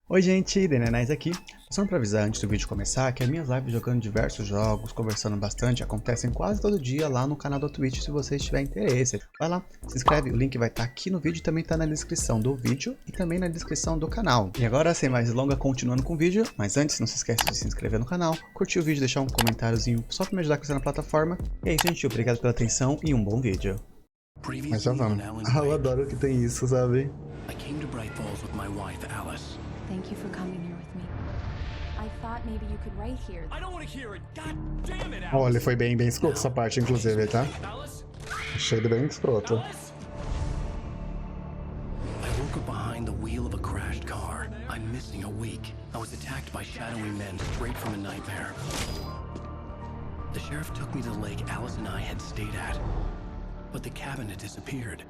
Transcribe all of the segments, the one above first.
Oi gente, Denenais aqui. Só para avisar antes do vídeo começar que as minhas lives jogando diversos jogos, conversando bastante, acontecem quase todo dia lá no canal da Twitch se você tiver interesse. Vai lá, se inscreve, o link vai estar aqui no vídeo e também está na descrição do vídeo e também na descrição do canal. E agora, sem mais delongas, continuando com o vídeo, mas antes não se esqueça de se inscrever no canal, curtir o vídeo, deixar um comentáriozinho só para me ajudar a crescer na plataforma. E é isso gente, obrigado pela atenção e um bom vídeo. Mas já vamos. Eu adoro que tem isso, sabe? I came to Bright Falls with my wife, Alice. Thank you for coming here with me. I thought maybe you could write here. I don't want to hear it. God damn it, Alice. Olha, foi bem escroto essa parte, inclusive, tá? Alice? Achei bem escroto. Alice? I woke up behind the wheel of a crashed car. I'm missing a week. I was attacked by shadowy men straight from a nightmare. The sheriff took me to the lake Alice and I had stayed at. But the cabin had disappeared.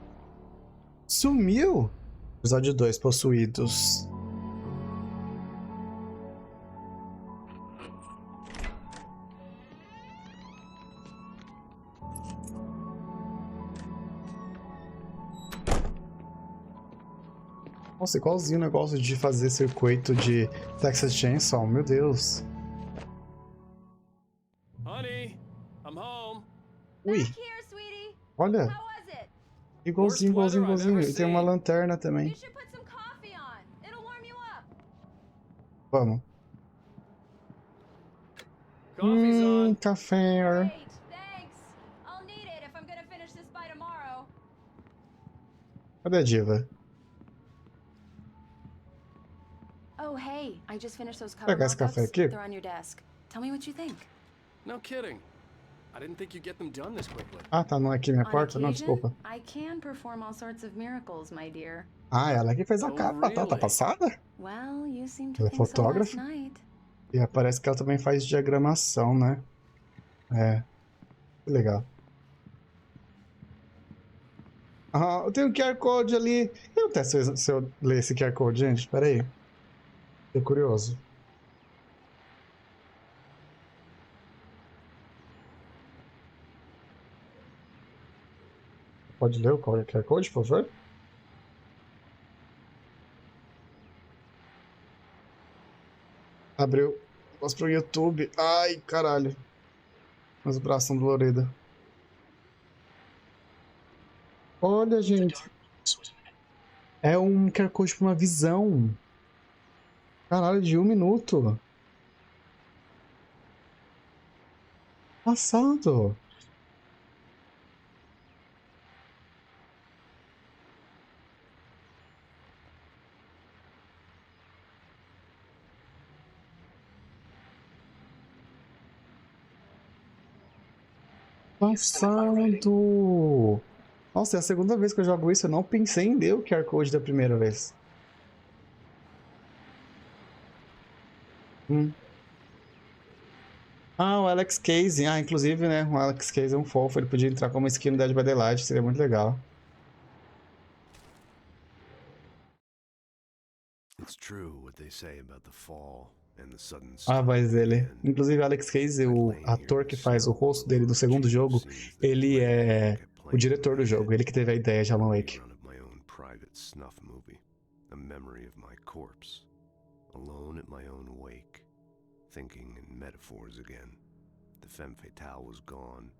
Sumiu! Episódio 2, Possuídos. Nossa, igualzinho o negócio de fazer circuito de Texas Chainsaw, meu Deus. Honey, I'm home. Ui, olha. Igualzinho. E tem uma lanterna também. Vamos. Café. Cadê a diva? Pegar esse café aqui? No kidding. I didn't think you'd get them done this quickly. Ah, tá, não é aqui minha porta? Não, desculpa. Ah, ela que fez a capa, tá passada? Ela é fotógrafa? E parece que ela também faz diagramação, né? É, que legal. Ah, eu tenho um QR Code ali. O que acontece se eu ler esse QR Code, gente? Pera aí. Tô curioso. Pode ler o QR Code, por favor? Abriu. Posso pro YouTube. Ai, caralho. Meus braços são doloridos. Olha, gente. É um QR Code pra uma visão. Caralho, de 1 minuto. Passado. Passado. Nossa, é a segunda vez que eu jogo isso. Eu não pensei em ler o QR Code da primeira vez. Ah, o Alex Casey. Ah, inclusive, né? O Alex Casey é um fofo. Ele podia entrar como skin no Dead by Daylight. Seria muito legal. Ah, mas ele. Inclusive, o Alex Casey, o ator que faz o rosto dele no segundo jogo, ele é o diretor do jogo. Ele que teve a ideia de alanwake. Alone at my own wake, thinking in metaphors again. The femme fatale was gone.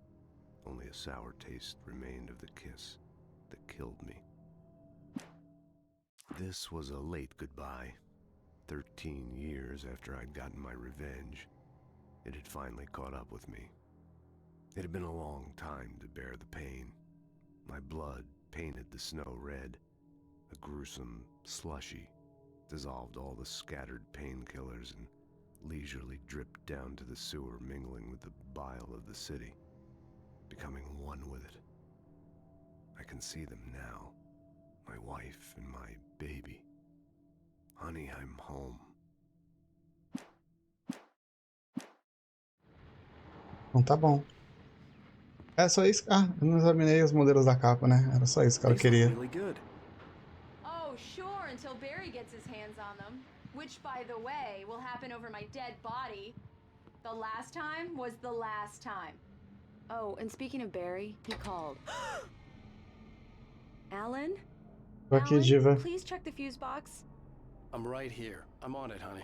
Only a sour taste remained of the kiss that killed me. This was a late goodbye. 13 years after I'd gotten my revenge, it had finally caught up with me. It had been a long time to bear the pain. My blood painted the snow red, a gruesome slushy dissolved all the scattered painkillers and leisurely dripped down to the sewer, mingling with the bile of the city, becoming one with it. I can see them now, my wife and my baby. Honey, I'm home. Então tá bom. É só isso? Ah, eu não examinei os modelos da capa, né? Era só isso que eu queria. Until Barry gets his hands on them, which, by the way, will happen over my dead body. The last time was the last time. Oh, and speaking of Barry, he called. Alan? Tô aqui, diva. Please check the fuse box. I'm right here. I'm on it, honey.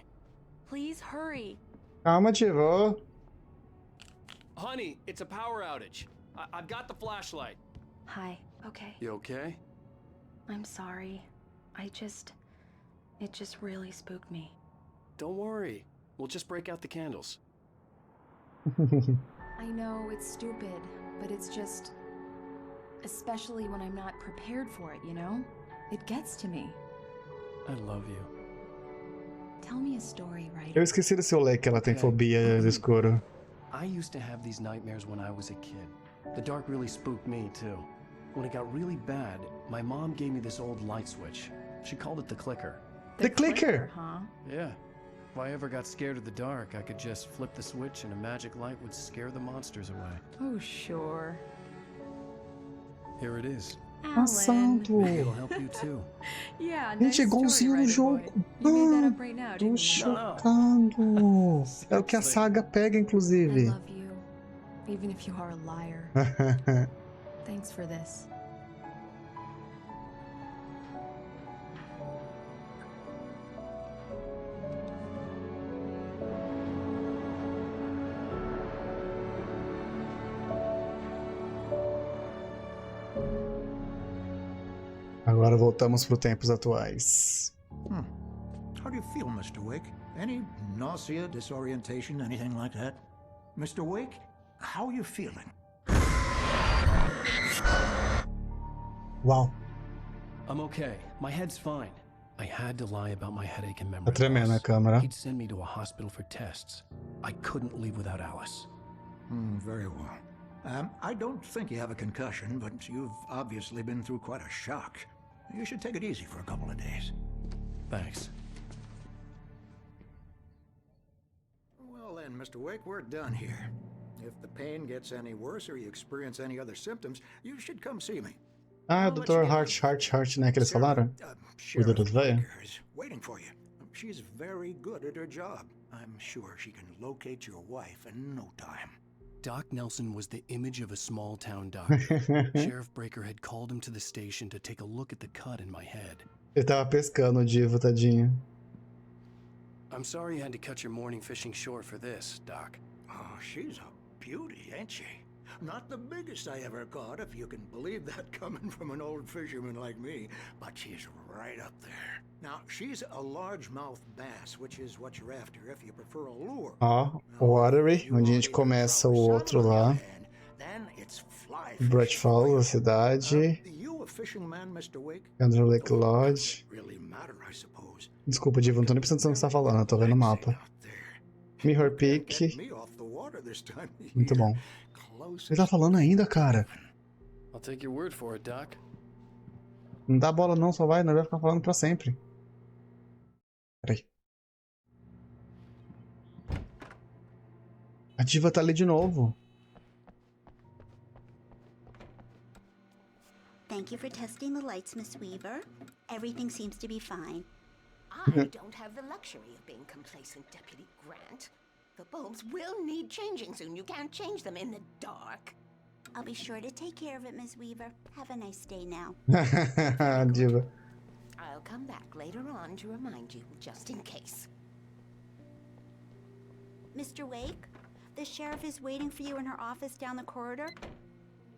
Please hurry. Calma, Diva. Honey, it's a power outage. I've got the flashlight. Hi. Okay. You okay? I'm sorry. It just really spooked me. Don't worry. We'll just break out the candles. I know it's stupid, but it's just... Especially when I'm not prepared for it, you know? It gets to me. I love you. Tell me a story, right? Eu esqueci do seu leque, ela tem Okay. fobia do escuro. I used to have these nightmares when I was a kid. The dark really spooked me, too. When it got really bad, my mom gave me this old light switch. She called it the clicker. The clicker! Huh? Yeah. If I ever got scared of the dark, I could just flip the switch and a magic light would scare the monsters away. Oh, sure. Here it is. Alan. Santo! Maybe it'll help you too. Yeah, Gente, nice igualzinho no story, jogo. Ryder boy. You made that up right now, Tô didn't you? chocado. É o que a saga pega, I inclusive. love you, even if you are a liar. Thanks for this. Agora voltamos para os tempos atuais. How do you feel, Mr. Wake? Any nausea, disorientation, anything like that? Mr. Wake, how are you feeling? Uau, I'm okay. My head's fine. I had to lie about my headache and memory tá tremendo a loss. câmera. He'd send me to a hospital for tests. I couldn't leave without Alice. Very well. I don't think you have a concussion, but you've obviously been through quite a shock. You should take it easy for a couple of days. Thanks. Well then, Mr. Wake, we're done here. If the pain gets any worse or you experience any other symptoms, you should come see me. Ah, I'll o let Dr. you get Hart, né, que eles falaram? Sheriff dos velhos? Baker is waiting for you. She's very good at her job. I'm sure she can locate your wife in no time. Doc Nelson was the image of a small-town doctor. Sheriff Baker had called him to the station to take a look at the cut in my head. Ele tava pescando o Divo, tadinho. I'm sorry you had to cut your morning fishing short for this, Doc. Oh, she's a beauty, ain't she? Not the biggest I ever caught, if you can believe that coming from an old fisherman like me, but she's right up there. Now, she's a largemouth bass, which is what you're after if you prefer a lure. Ó, Watery, onde a gente começa o outro lá. Then it's fly Bright fishing Falls, for a you. cidade. You a fishing man, Mr. Wake? Candle Lake Lodge. Really matter, I suppose. Desculpa, Divo, não tô nem prestando atenção no que você tá falando, eu tô vendo o mapa. Mirror Peak. Muito bom. Ele tá falando ainda, cara. I'll take your word for it, Doc. Não dá bola não, só vai, não vai ficar falando pra sempre. Peraí. A Diva tá ali de novo. Thank you for testing the lights, Miss Weaver. Everything seems to be fine. I don't have the luxury of being complacent, Deputy Grant. The bulbs will need changing soon. You can't change them in the dark. I'll be sure to take care of it, Miss Weaver. Have a nice day now. Diva. I'll come back later on to remind you, just in case. Mr. Wake, the sheriff is waiting for you in her office down the corridor.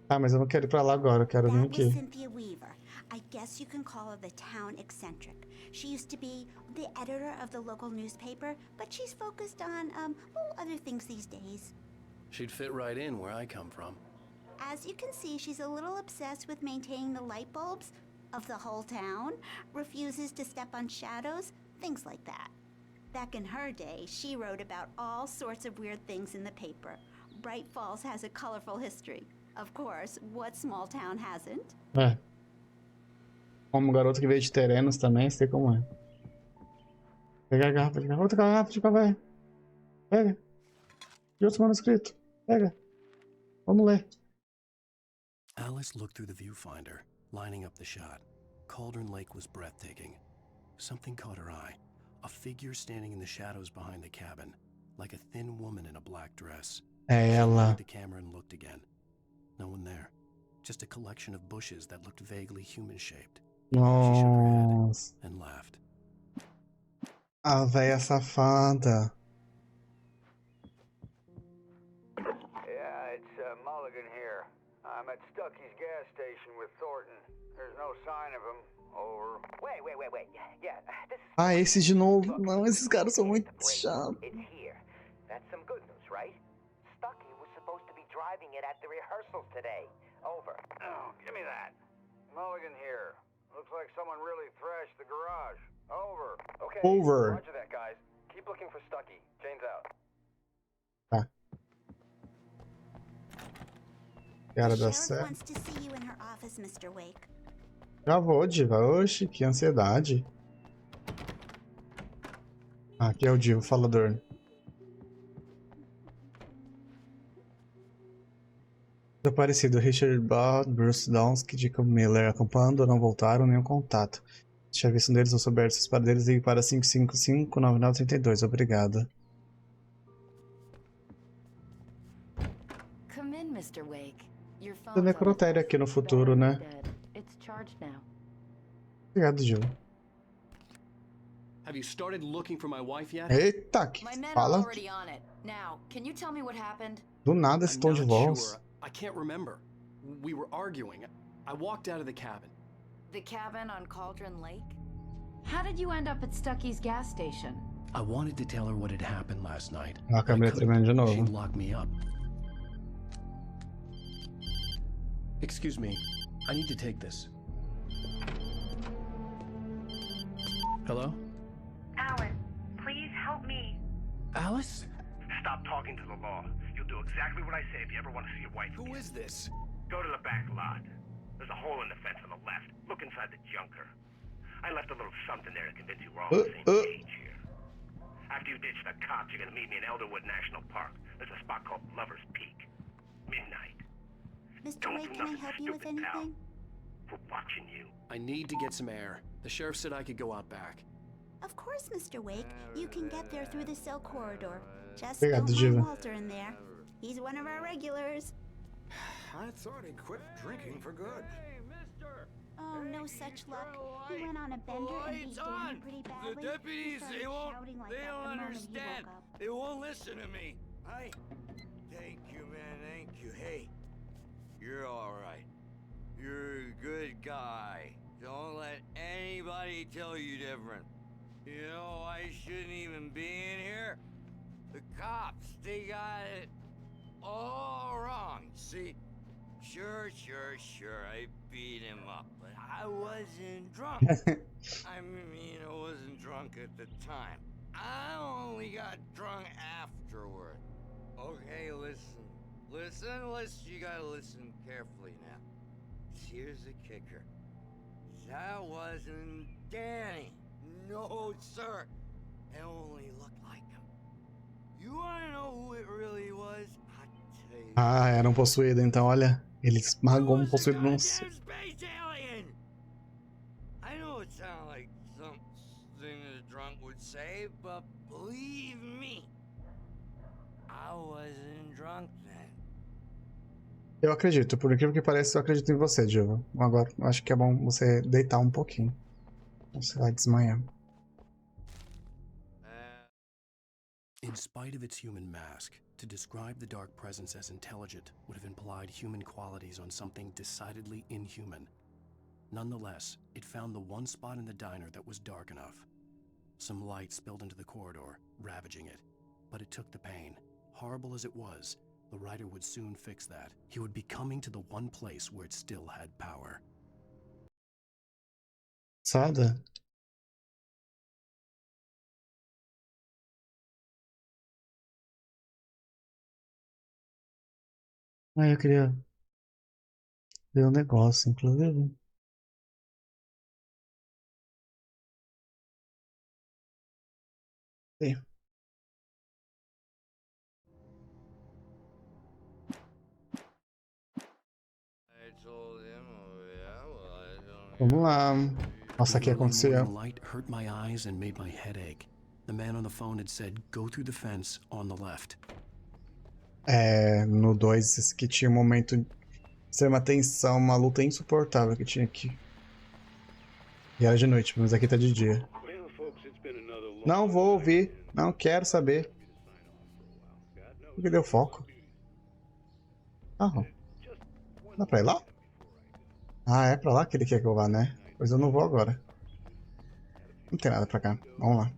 Ah, mas eu não quero ir pra lá agora, eu quero vir That was aqui. Cynthia Weaver. I guess you can call her the town eccentric. She used to be the editor of the local newspaper, but she's focused on, other things these days. She'd fit right in where I come from. As you can see, she's a little obsessed with maintaining the light bulbs of the whole town, refuses to step on shadows, things like that. Back in her day, she wrote about all sorts of weird things in the paper. Bright Falls has a colorful history. Of course, what small town hasn't? É. Como garoto que veio de Terenos também, sei como é. Pega a garrafa de café. Outra garrafa de café. Pega. E outro manuscrito. Pega. Vamos ler. Alice looked through the viewfinder, lining up the shot. Cauldron Lake was breathtaking. Something caught her eye. A figure standing in the shadows behind the cabin, like a thin woman in a black dress. É She ela. lowered the camera and looked again. No one there. Just a collection of bushes that looked vaguely human-shaped. She shook her head Nossa. and laughed. A véia safada. Yeah, it's Mulligan here. I'm at Stucky's gas station with Thornton. There's no sign of him. Over. Wait. Yeah, this is... Ah, esse de novo. Look, Não, esses caras são we muito hit the break. chatos. It's here. That's some good news, right? Stucky was supposed to be driving it at the rehearsals today. Over. Oh, give me that. Mulligan here. Looks like someone really thrashed the garage. Over. Okay. Over. Roger that, guys. Keep looking for Stucky. Jane's out. Tá. Cara, The dá sheriff certo. wants to see you in her office, Mr. Wake. Já vou, Diva. Oxi, que ansiedade. Ah, aqui é o Diva, o falador. Desaparecido. Richard Bott, Bruce Donsky, Jacob Miller. Acompanhando, não voltaram, nenhum contato. Se a vista deles ou souber seus paradelos, ligue para 555-9932. Obrigado. Come in, Mr. Wake. Your Tem phone's necrotério aqui no futuro, né? It's charged now. Obrigado, Diva. Have you started looking for my wife yet? Eita, que My men are fala. already on it. Now, can you tell me what happened? Do nada esse I'm tom de not voz. sure. I can't remember. We were arguing. I walked out of the cabin. The cabin on Cauldron Lake? How did you end up at Stucky's gas station? I wanted to tell her what had happened last night. A câmera I couldn't. tremendo de novo. She'd lock me up. Excuse me. I need to take this. Hello? Alan, please help me. Alice? Stop talking to the law. You'll do exactly what I say if you ever want to see your wife Who again. is this? Go to the back lot. There's a hole in the fence on the left. Look inside the junker. I left a little something there to convince you we're all on the same page here. After you ditch the cops, you're gonna meet me in Elderwood National Park. There's a spot called Lover's Peak. Midnight. Mr. Don't Wake, do can I nothing help you with stupid, pal. anything? We're watching you. I need to get some air. The sheriff said I could go out back. Of course, Mr. Wake. You can get there through the cell corridor. Just Obrigado, don't Diva. mind Walter in there. He's one of our regulars. I thought he quit drinking for good. Oh, no such luck. He went on a bender and beat Danny pretty badly. He started shouting like that the moment he woke up. They won't listen to me. Thank you, man. Thank you. Hey, you're all right. You're a good guy. Don't let anybody tell you different. You know, I shouldn't even be in here. The cops, they got it all wrong. See? Sure, I beat him up, but I wasn't drunk. I mean, I wasn't drunk at the time. I only got drunk afterward. Okay, listen. You gotta listen carefully now. Here's the kicker. That wasn't Danny. No, sir. It only looked like him. You wanna know who it really was? I'll tell you. Ah, era um possuído, então olha. Ele esmagou um possuído num... Space alien! I know it sounds like something a drunk would say, but believe me, I wasn't drunk then. Eu acredito, por incrível que pareça, eu acredito em você, Diva. Agora, eu acho que é bom você deitar um pouquinho. Você vai desmanhar. In spite of its human mask, to describe the dark presence as intelligent would have implied human qualities on something decidedly inhuman. Nonetheless, it found the one spot in the diner that was dark enough. Some light spilled into the corridor, ravaging it. But it took the pain. Horrible as it was, the writer would soon fix that. He would be coming to the one place where it still had power. Sada? Ah, eu queria ver um negócio, inclusive. Sim. Vamos lá. Nossa, aqui aconteceu. The light hurt my eyes and made my head ache. The man on the phone had said, "Go through the fence on the left." É, no 2, esse que tinha um momento de extrema tensão, uma luta insuportável que tinha aqui. E era de noite, mas aqui tá de dia. Well, folks, it's been another Não vou ouvir. Não quero saber. Por que deu foco? Dá pra ir lá? Ah, é pra lá que ele quer que eu vá, né? Pois eu não vou agora. Não tem nada pra cá. Vamos lá.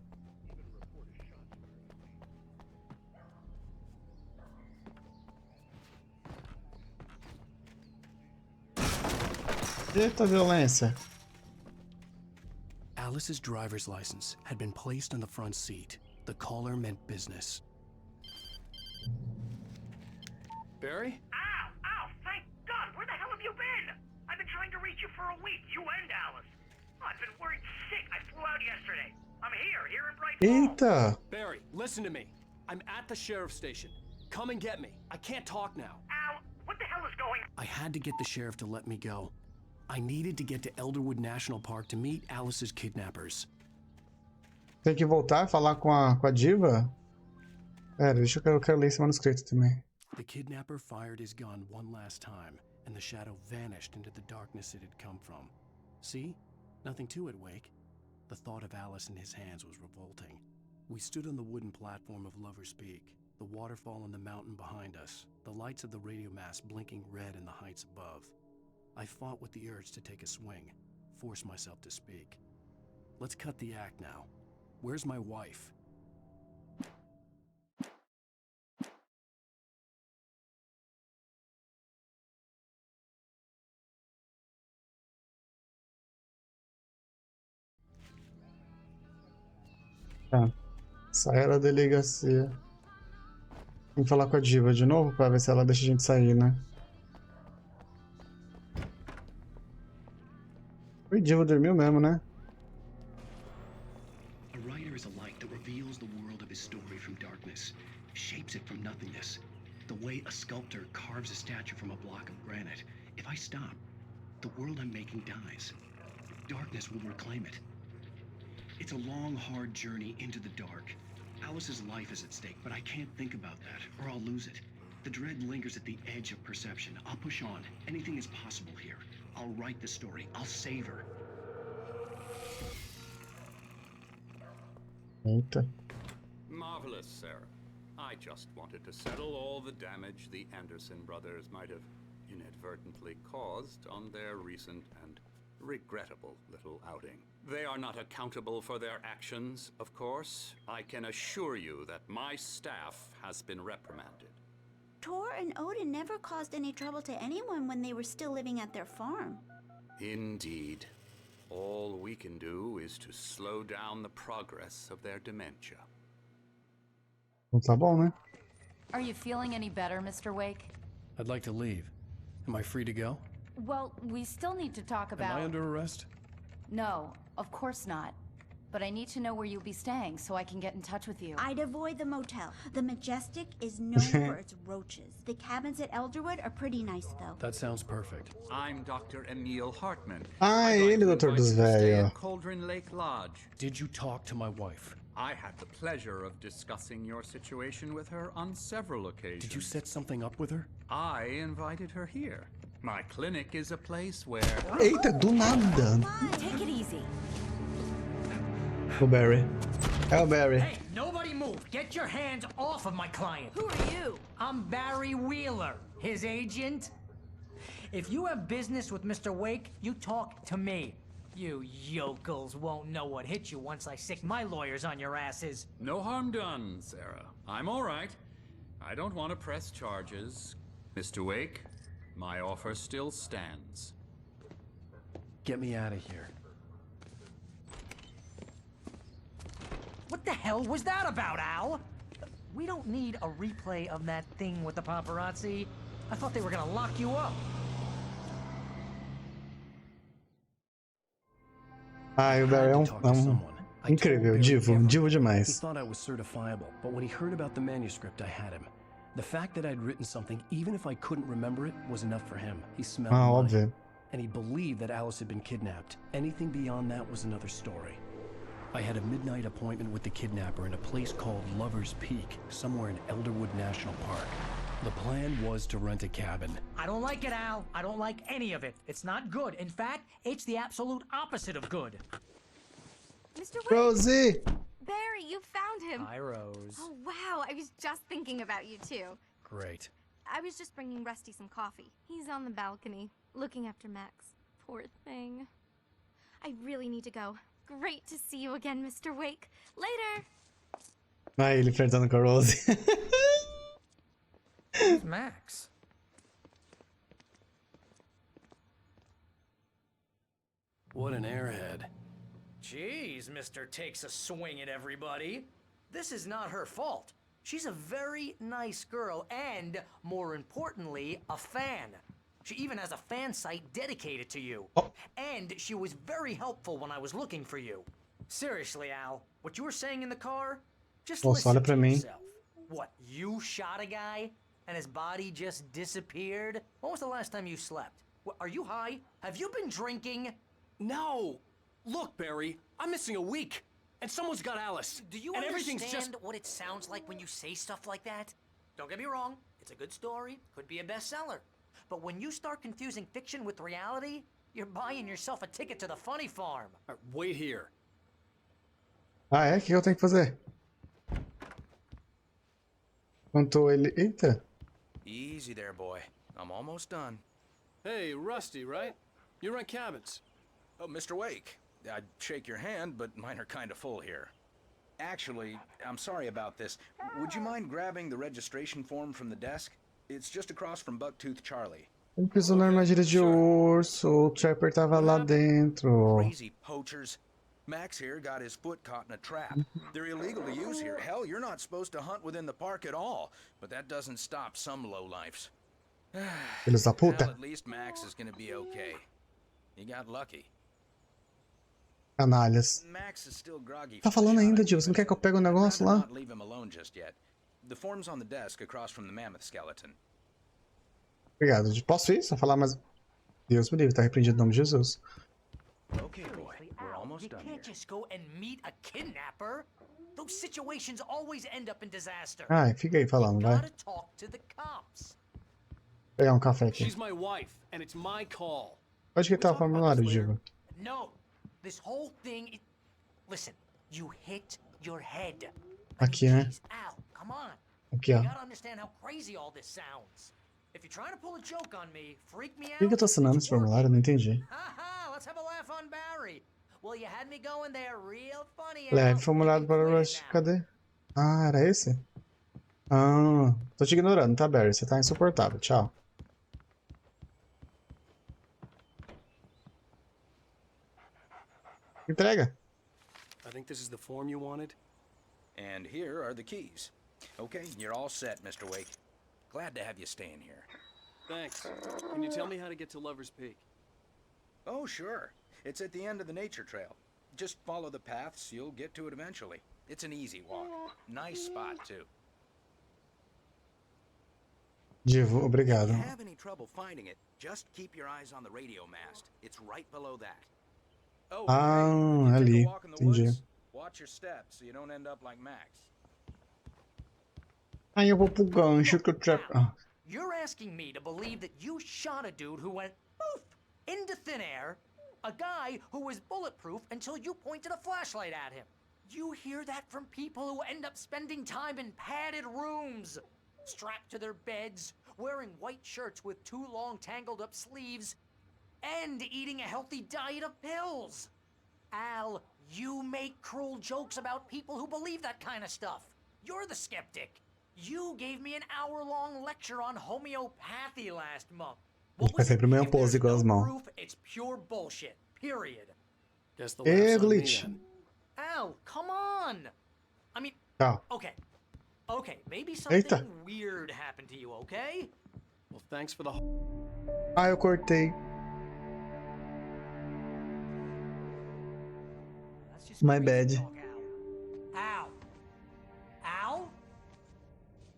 Eita violência. Alice's driver's license had been placed on the front seat. The caller meant business. Barry? Ow! Ow! Thank God! Where the hell have you been? I've been trying to reach you for a week, you and Alice. I've been worried sick. I flew out yesterday. I'm here in Bright Falls. Eita! Barry, listen to me. I'm at the sheriff's station. Come and get me. I can't talk now. Al, what the hell is going on? I had to get the sheriff to let me go. I needed to get to Elderwood National Park to meet Alice's kidnappers. Tem que voltar e falar com a diva? Pera, eu quero ler esse manuscrito também. The kidnapper fired his gun one last time, and the shadow vanished into the darkness it had come from. See? Nothing to it, Wake. The thought of Alice in his hands was revolting. We stood on the wooden platform of Lover's Peak, the waterfall on the mountain behind us, the lights of the radio mast blinking red in the heights above. I fought with the urge to take a swing, force myself to speak. Let's cut the act now. Where's my wife? Tá. Saia da delegacia. Vamos falar com a diva de novo pra ver se ela deixa a gente sair, né? O diva dormiu mesmo, né? A writer is a light that reveals the world of his story from darkness, shapes it from nothingness. The way a sculptor carves a statue from a block of granite. If I stop, the world I'm making dies. Darkness will reclaim it. It's a long, hard journey into the dark. Alice's life is at stake, but I can't think about that, or I'll lose it. The dread lingers at the edge of perception. I'll push on. Anything is possible here. I'll write the story. I'll save her. Eita. Marvelous, Sarah. I just wanted to settle all the damage the Anderson brothers might have inadvertently caused on their recent and regrettable little outing. They are not accountable for their actions, of course. I can assure you that my staff has been reprimanded. Tor and Odin never caused any trouble to anyone when they were still living at their farm. Indeed. All we can do is to slow down the progress of their dementia. Tá bom, né? Are you feeling any better, Mr. Wake? I'd like to leave. Am I free to go? Well, we still need to talk about... Am I under arrest? No, of course not. But I need to know where you'll be staying so I can get in touch with you. I'd avoid the motel. The Majestic is known for its roaches. The cabins at Elderwood are pretty nice, though. That sounds perfect. I'm Dr. Emil Hartman. Ah, ele, doutor dos velhos. Cauldron Lake Lodge. Did you talk to my wife? I had the pleasure of discussing your situation with her on several occasions. Did you set something up with her? I invited her here. My clinic is a place where... Eita, do nada. Take it easy. O Barry. É o Barry. Hey, nobody move. Get your hands off of my client. Who are you? I'm Barry Wheeler, his agent. If you have business with Mr. Wake, you talk to me. You yokels won't know what hit you once I sick my lawyers on your asses. No harm done, Sarah. I'm all right. I don't want to press charges. Mr. Wake, my offer still stands. Get me out of here. What the hell was that about, Al? We don't need a replay of that thing with the paparazzi. I thought they were gonna lock you up. Ai, o Barry é incrível, divo demais. He thought I was certifiable, but when he heard about the manuscript, I had him. The fact that I'd written something, even if I couldn't remember it, was enough for him. He smelled óbvio. And he believed that Alice had been kidnapped. Anything beyond that was another story. I had a midnight appointment with the kidnapper in a place called Lover's Peak, somewhere in Elderwood National Park. The plan was to rent a cabin. I don't like it, Al. I don't like any of it. It's not good. In fact, it's the absolute opposite of good. Mr. Wake, Rosie! Barry, you found him. Hi, Rose. Oh, wow. I was just thinking about you, too. Great. I was just bringing Rusty some coffee. He's on the balcony, looking after Max. Poor thing. I really need to go. Great to see you again, Mr. Wake. Later. Ai, ele flertando com a Rose. Who's Max? What an airhead. Jeez, Mr. Takes a swing at everybody. This is not her fault. She's a very nice girl and, more importantly, a fan. She even has a fan site dedicated to you. Oh. And she was very helpful when I was looking for you. Seriously, Al, what you were saying in the car? Just Olha listen to pra mim. yourself. What, you shot a guy and his body just disappeared? When was the last time you slept? What, are you high? Have you been drinking? No! Look, Barry, I'm missing a week, and someone's got Alice. Do you and understand everything's just... what it sounds like when you say stuff like that? Don't get me wrong, it's a good story, could be a bestseller. But when you start confusing fiction with reality, you're buying yourself a ticket to the funny farm. All right, wait here. Ah, é? O que eu tenho que fazer? Contou ele... Eita. Easy there, boy. I'm almost done. Hey, Rusty, right? You rent cabins. Oh, Mr. Wake. I'd shake your hand, but mine are kind of full here. Actually, I'm sorry about this. Would you mind grabbing the registration form from the desk? It's just across from Bucktooth Charlie. Ele pisou na armadilha de urso. O Trapper tava lá dentro. Crazy poachers. Max here got his foot caught in a trap. They're illegal to use here. Hell, you're not supposed to hunt within the park at all. But that doesn't stop some lowlifes. Filhos da Well, puta. at least Max is gonna be okay. He got lucky. Canalhas. Max is still groggy. Tá falando ainda, Dio? Você não quer que eu pegue o negócio lá? Not leave him alone just yet. The form's on the desk across from the mammoth skeleton. Obrigado. Posso ir? Só falar mais... Deus me livre, tá repreendido em nome de Jesus. Okay, boy. We're almost done You can't just go and meet a kidnapper. Those situations always end up in disaster. Ai, fica aí falando, vai. Gotta talk to the cops. Vou pegar um café aqui. She's my wife, and it's my call. Onde que tá o formulário, Diva? No, this whole thing. Listen, you hit your head. Aqui, né? Al, come on. Aqui, You ó. gotta understand how crazy all this sounds. If you're trying to pull a joke on me, freak me out. Por que eu tô assinando esse formulário? Eu não entendi. Haha, let's have a laugh on Barry. Well, you had me going there real funny. Leve formulário para o Rush. Cadê? Ah, era esse? Ah, tô te ignorando, tá, Barry? Você tá insuportável. Tchau. Entrega. I think this is the form you wanted. And here are the keys. Okay, you're all set, Mr. Wake. Glad to have you staying here. Thanks. Can you tell me how to get to Lover's Peak? Oh, sure. It's at the end of the nature trail. Just follow the paths, you'll get to it eventually. It's an easy walk. Nice spot, too. Divo, obrigado. If you have any trouble finding it, just keep your eyes on the radio mast. It's right below that. Oh, Ah, hey, if you take ali. a walk in the Entendi. woods, watch your steps so you don't end up like Max. Aí eu vou pro gancho que o Trap... Ah, You're asking me to believe that you shot a dude who went poof into thin air, a guy who was bulletproof until you pointed a flashlight at him. You hear that from people who end up spending time in padded rooms, strapped to their beds, wearing white shirts with too long tangled up sleeves, and eating a healthy diet of pills. Al, you make cruel jokes about people who believe that kind of stuff. You're the skeptic. You gave me an hour-long lecture on homeopathy last month. a gente faz sempre a mesma pose igual as mãos. Proof, it's pure bullshit. Period. Guess the É, laugh's on me glitch. then. Al, come on. I mean, Tchau. okay, maybe something Eita. weird happened to you, okay? Well, thanks for the... Ah, eu cortei. That's just My crazy bad. talk, Al. Al?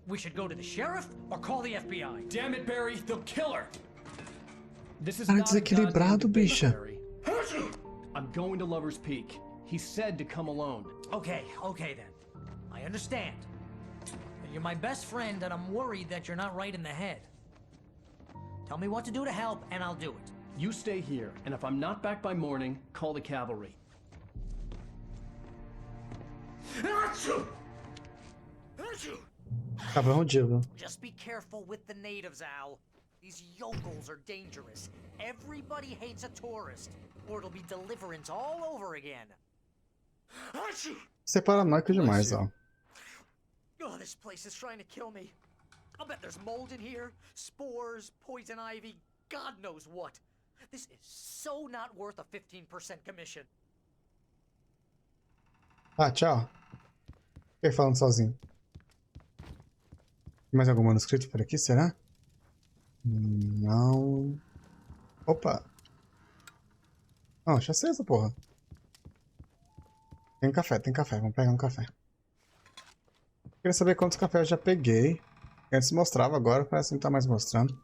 We should go to the sheriff or call the FBI. Damn it, Barry, they'll kill her. This is Cara not a desequilibrado, goddamn debate, bicha. Barry. I'm going to Lover's Peak. He said to come alone. Okay then. I understand. But you're my best friend and I'm worried that you're not right in the head. Tell me what to do to help and I'll do it. You stay here, and if I'm not back by morning, call the cavalry. Tava rudido. Just be careful with the natives, Al. These yokels are dangerous. Everybody hates a tourist, or it'll be deliverance all over again. Isso é paranoico demais, ó. Oh, this place is trying to kill me. I'll bet there's mold in here, spores, poison ivy, God knows what. This is so not worth a 15% commission. Ah, tchau. Fiquei falando sozinho. Tem mais algum manuscrito por aqui, será? Não. Opa. Não, deixa acesa, porra. Tem café. Vamos pegar um café. Queria saber quantos cafés eu já peguei. Antes mostrava, agora parece que não tá mais mostrando.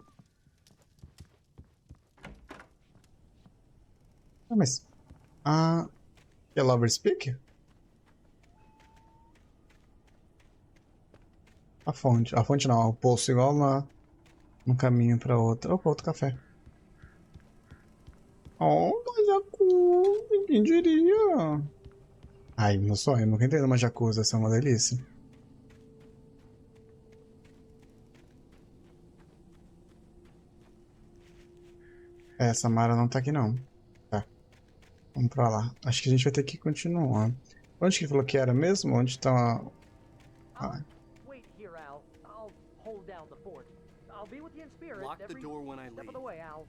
Ah, mas... Ah... É Lover Speak? A fonte. A fonte não, o poço igual lá. Um caminho pra outra. Opa, outro café. Oh, Majacu! Quem diria? Ai, meu sonho. Nunca entrei numa jacuzzi, essa é uma delícia. Essa Mara não tá aqui não. Tá. Vamos pra lá. Acho que a gente vai ter que continuar. Onde que falou que era mesmo? Onde tá... Ah. Wait here, Al. I'll hold down the fort. I'll be with you in spirit. Lock the door when I leave. Step of the way, Al.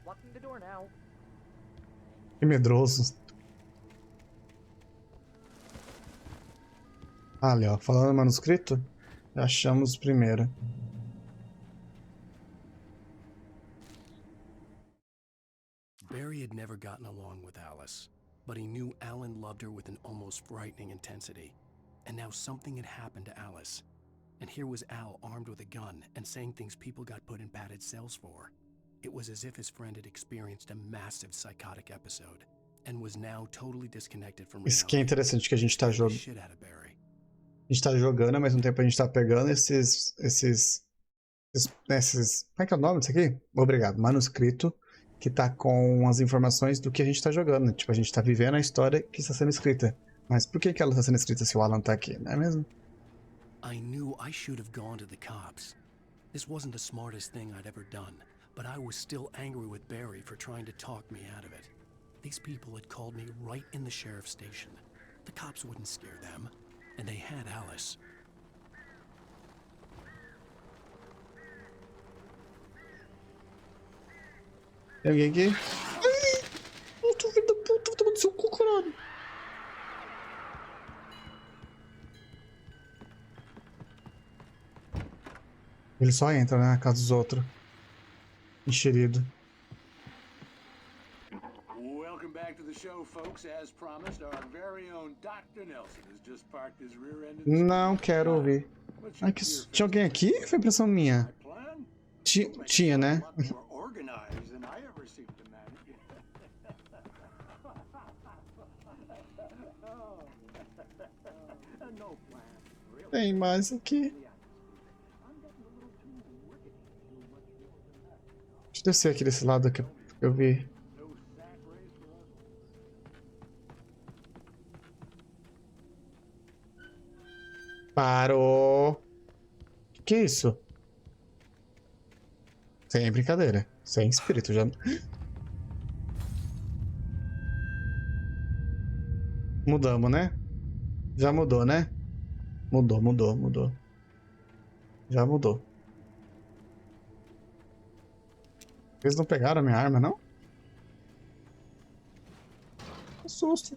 Locking the door now. Que medroso. Ah, ali, ó. Falando no manuscrito, achamos primeiro. Barry had never gotten along with Alice, but he knew Alan loved her with an almost frightening intensity. And now something had happened to Alice. And here was Al armed with a gun and saying things people got put in padded cells for. It was as if his friend had experienced a massive psychotic episode and was now totally disconnected from reality. Isso que é interessante, que a gente tá jogando. A gente tá jogando, ao mesmo tempo a gente tá pegando esses... Como é que é o nome disso aqui? Obrigado. Manuscrito, que tá com as informações do que a gente tá jogando. Tipo, a gente tá vivendo a história que está sendo escrita. Mas por que ela tá sendo escrita se o Alan tá aqui, não é mesmo? I knew I should have gone to the cops. This wasn't the smartest thing I'd ever done, but I was still angry with Barry for trying to talk me out of it. These people had called me right in the sheriff's station. The cops wouldn't scare them, and they had Alice. Tem alguém aqui? Ai! Puta, filho da puta, vou tomar no seu cu, caralho. Ele só entra, né, na casa dos outros. Enxerido. Welcome back to the show, folks. As promised, our very own Dr. Nelson has just parked his rear end. Não quero ouvir. Ah, que... Tinha alguém aqui? Foi impressão minha. Tinha, né? Tem mais aqui. Deixa eu descer aqui desse lado que eu vi. Parou. Que é isso? Sem brincadeira. Sem espírito já. Mudamos, né? Já mudou, né? Mudou. Já mudou. Eles não pegaram a minha arma, não? Que susto.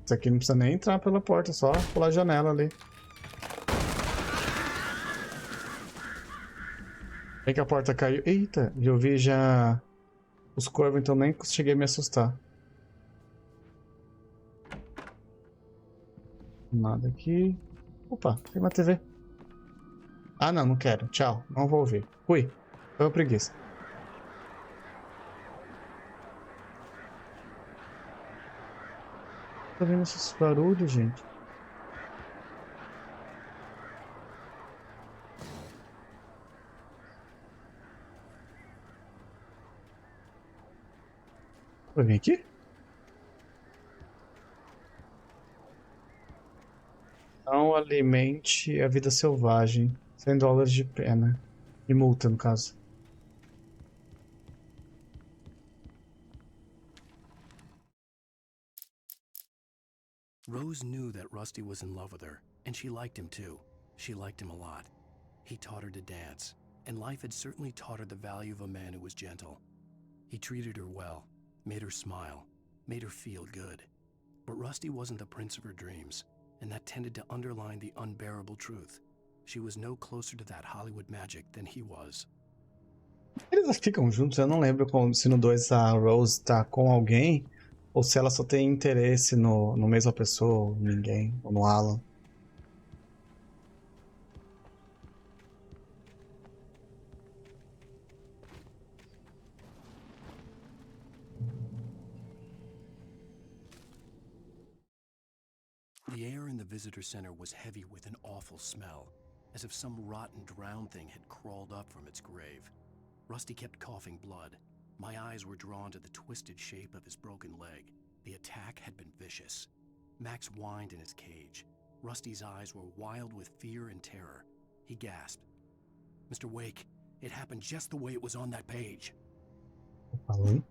Isso aqui não precisa nem entrar pela porta, só pular a janela ali. Bem que a porta caiu. Eita, eu vi já os corvos, então nem cheguei a me assustar. Nada aqui. Opa, tem uma TV. Ah, não quero. Tchau, não vou ouvir. Fui. Foi uma preguiça. Tá vendo esses barulhos, gente? Vou vir aqui? Não alimente a vida selvagem. $100 de pena. De multa, no caso. Rose knew that Rusty was in love with her, and she liked him too. She liked him a lot. He taught her to dance, and life had certainly taught her the value of a man who was gentle. He treated her well, made her smile, made her feel good. But Rusty wasn't the prince of her dreams, and that tended to underline the unbearable truth. She was no closer to that Hollywood magic than he was. Eles ficam juntos, eu não lembro se no 2 a Rose tá com alguém ou se ela só tem interesse no mesma pessoa, ou ninguém, ou no Alan. The air in the visitor center was heavy with an awful smell, as if some rotten drowned thing had crawled up from its grave. Rusty kept coughing blood. My eyes were drawn to the twisted shape of his broken leg. The attack had been vicious. Max whined in his cage. Rusty's eyes were wild with fear and terror. He gasped. Mr. Wake, it happened just the way it was on that page. Falei.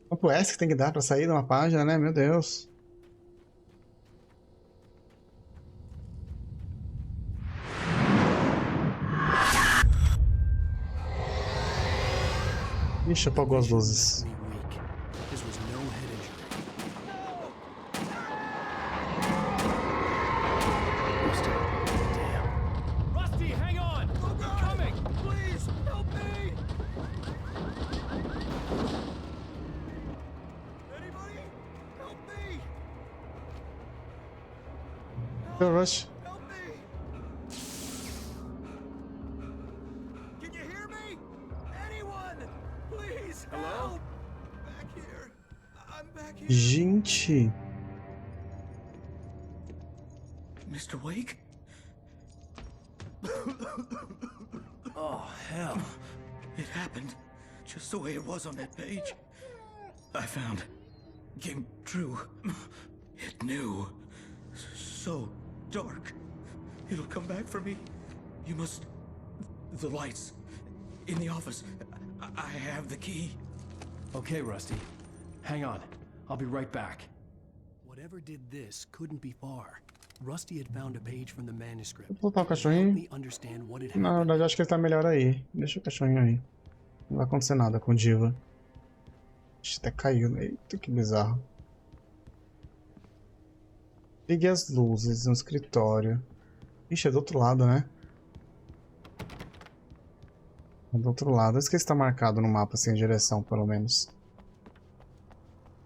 Quanto S que tem que dar pra sair de uma página, né? Meu Deus. Ixi, apagou as luzes. Rusty, hang on! I'm coming! Please, help me! Anybody? Help me! Go, Rush. Help me! Can you hear me? Anyone? Please, help! Back here. I'm back here. Gente. Mr. Wake? Oh, hell. It happened just the way it was on that page. I found. Came true. It knew. So dark. It'll come back for me. You must... The lights. In the office. I have the key. Okay, Rusty. Hang on. I'll be right back. Whatever did this couldn't be far. Rusty had found a page from the manuscript. Vou botar o cachorrinho. Na verdade, acho que ele tá melhor aí. Deixa o cachorrinho aí. Não vai acontecer nada com o Diva. Ixi, até caiu. Eita, que bizarro. Ligue as luzes no escritório. Ixi, é do outro lado, né? É do outro lado. Acho que está marcado no mapa sem direção, pelo menos.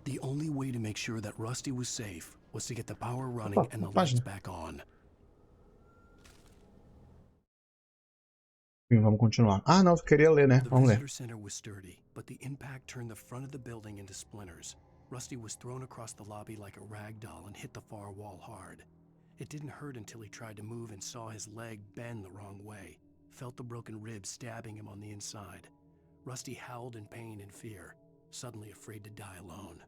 The only way to make sure that Rusty was safe was to get the power running and the lights back on. Vamos continuar. Ah, não, eu queria ler, né? Vamos ler. The visitor center was sturdy, but the impact turned the front of the building into splinters. Rusty was thrown across the lobby like a rag doll and hit the far wall hard. It didn't hurt until he tried to move and saw his leg bend the wrong way. Felt the broken ribs stabbing him on the inside. Rusty howled in pain and fear, suddenly afraid to die alone.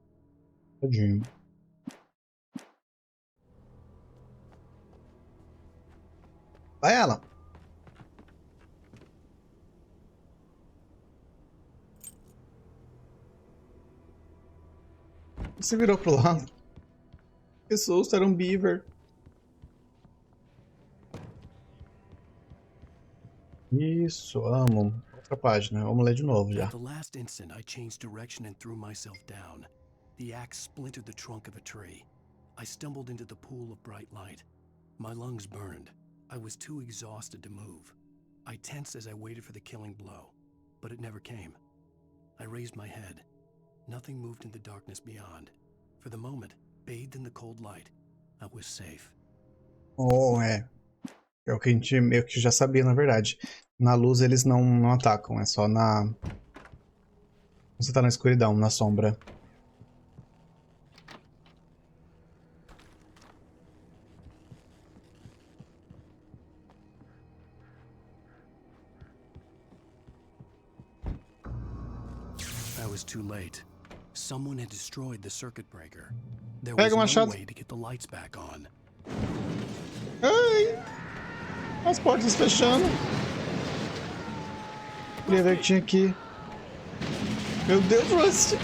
Tadinho. Vai, ela. Você virou pro lado. Que susto, era um beaver. Isso, amo. Outra página, vamos ler de novo já. At the last instant, I changed direction and threw myself down. The axe splintered the trunk of a tree. I stumbled into the pool of bright light. My lungs burned. I was too exhausted to move. I tensed as I waited for the killing blow, but it never came. I raised my head. Nothing moved in the darkness beyond. For the moment, bathed in the cold light, I was safe. Oh, é. É o que a gente meio que já sabia, na verdade. Na luz eles não atacam, é só na... Você tá na escuridão, na sombra. I was too late. Someone had destroyed the circuit breaker. There Pega o was no machado. way to get the lights back on. Ai! As portas fechando. Queria ver o que tinha aqui. Meu Deus, Rusty!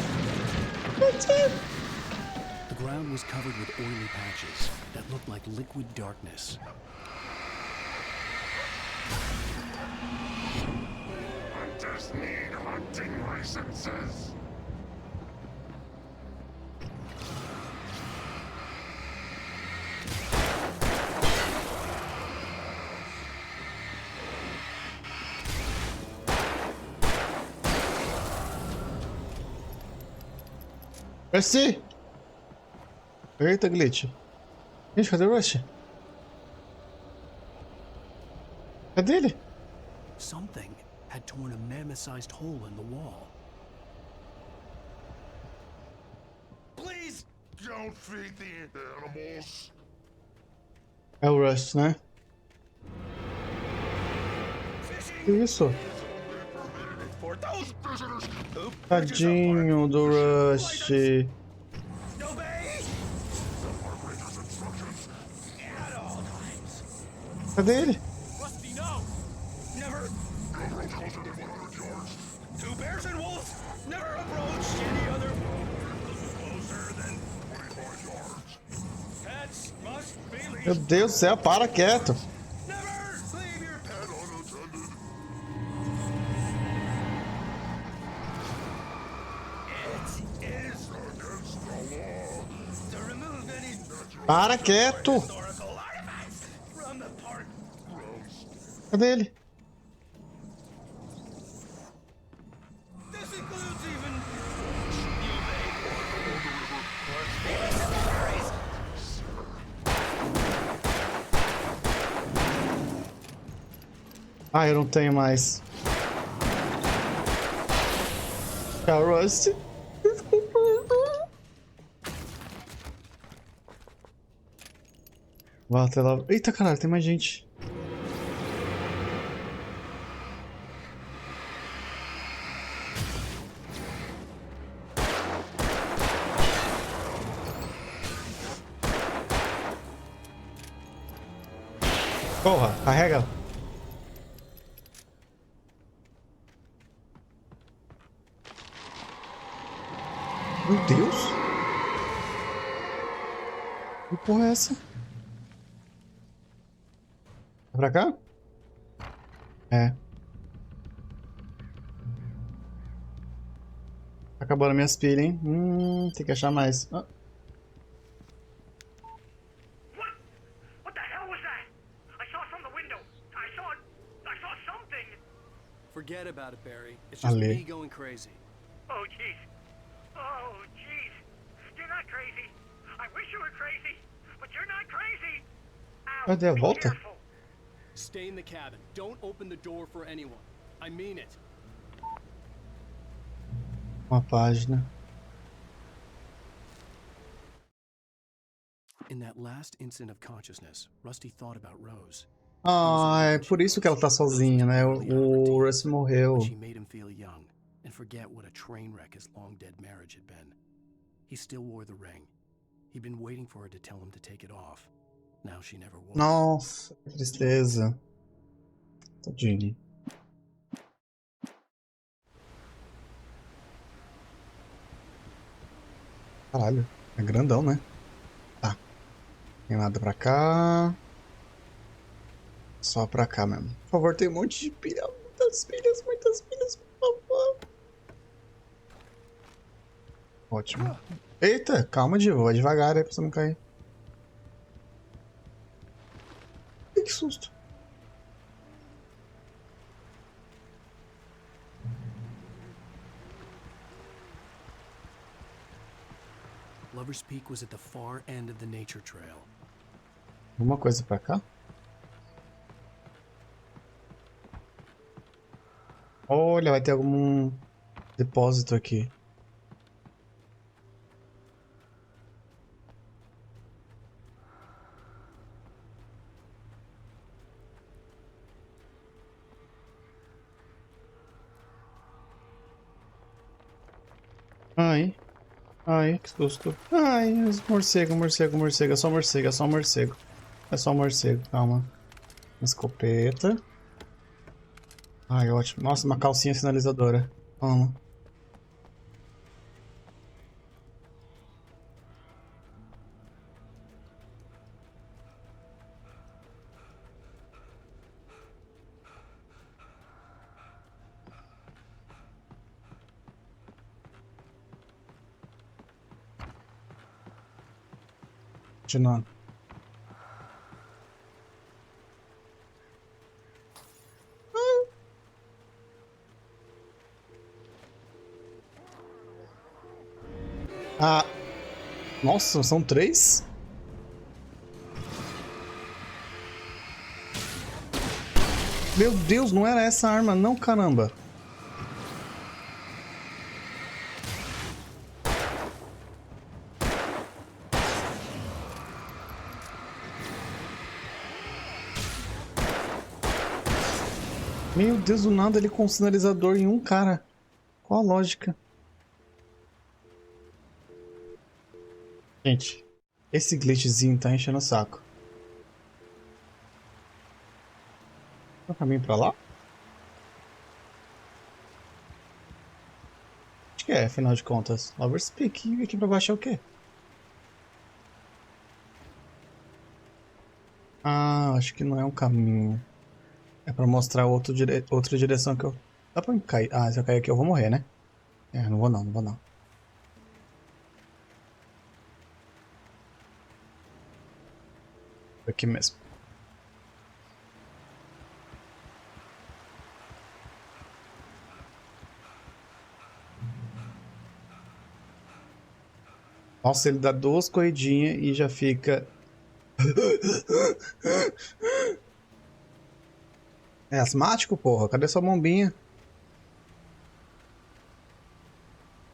The ground was covered with oily patches that looked like liquid darkness. Hunters need hunting licenses. Rusty! Eita, glitch. Gente, cadê o Rusty? Cadê ele? Something had torn a mammoth-sized hole in the wall. Please don't feed the animals. É o Rusty, né? Que isso? Tadinho do Rusty. Cadê ele? Rusty, no! Never. Two bears and wolves never approached any other. Closer than 25 yards. Pets must be leashed. Meu Deus do céu, para quieto. Never leave your pet unattended. It is against the law to remove any Para quieto. historical artifacts from the park. Cadê ele? This includes even Ah, eu não tenho mais. Tchau, Rusty. Volta lá. Eita, caralho, tem mais gente. Porra, carrega. Meu Deus. Que porra é essa? É pra cá? É. Acabou minhas pilhas, hein? Tem que achar mais. Ah. What the hell was that? I saw it from the window. I saw something. Forget about it, Barry. It's just me going crazy. Oh, jeez. Oh, jeez. You're not crazy. I wish you were crazy, but you're not crazy. Ow, Cadê a be volta? careful. Stay in the cabin. Don't open the door for anyone. I mean it. Uma página. In that last instant of consciousness, Rusty thought about Rose. Ah, é por isso que ela tá sozinha, né? O Rusty morreu. She made him feel young and forget what a train wreck his long-dead marriage had been. He still wore the ring. He'd been waiting for her to tell him to take it off. Now she never would. Nossa, que tristeza. Tadinho. Caralho, é grandão, né? Tá. Tem nada pra cá. Só pra cá mesmo. Por favor, tem um monte de pilha. Muitas pilhas, por favor. Ótimo. Eita, calma, Divo. Vai devagar aí pra você não cair. Ih, que susto. Lover's Peak was at the far end of the nature trail. Alguma coisa pra cá? Olha, vai ter algum depósito aqui. Ai. Ai, que susto. Ai, morcego, morcego, morcego. É só morcego, é só morcego. É só morcego, calma. Escopeta. Ai, ótimo. Nossa, uma calcinha sinalizadora. Vamos. Continuando. Ah. Nossa, são 3? Meu Deus, não era essa arma não, caramba. Meu Deus, do nada ele com um sinalizador em um cara. Qual a lógica? Gente, esse glitchzinho tá enchendo o saco. Tem um caminho pra lá? Acho que é, afinal de contas. Lover's Peak. E aqui pra baixo é o quê? Ah, acho que não é um caminho. É pra mostrar outra direção que eu... Dá pra cair? Ah, se eu cair aqui eu vou morrer, né? É, não vou não, não vou não. Aqui mesmo. Nossa, ele dá 2 corridinhas e já fica... É asmático, porra? Cadê sua bombinha?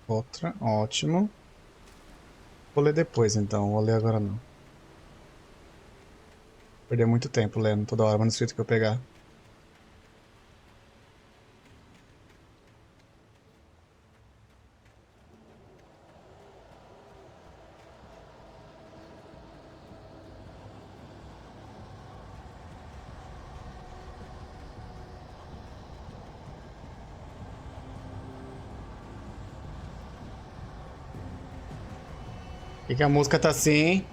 Outra, ótimo. Vou ler depois, então. Vou ler agora não. Perder muito tempo lendo toda hora o manuscrito que eu pegar. E que a música tá assim, hein?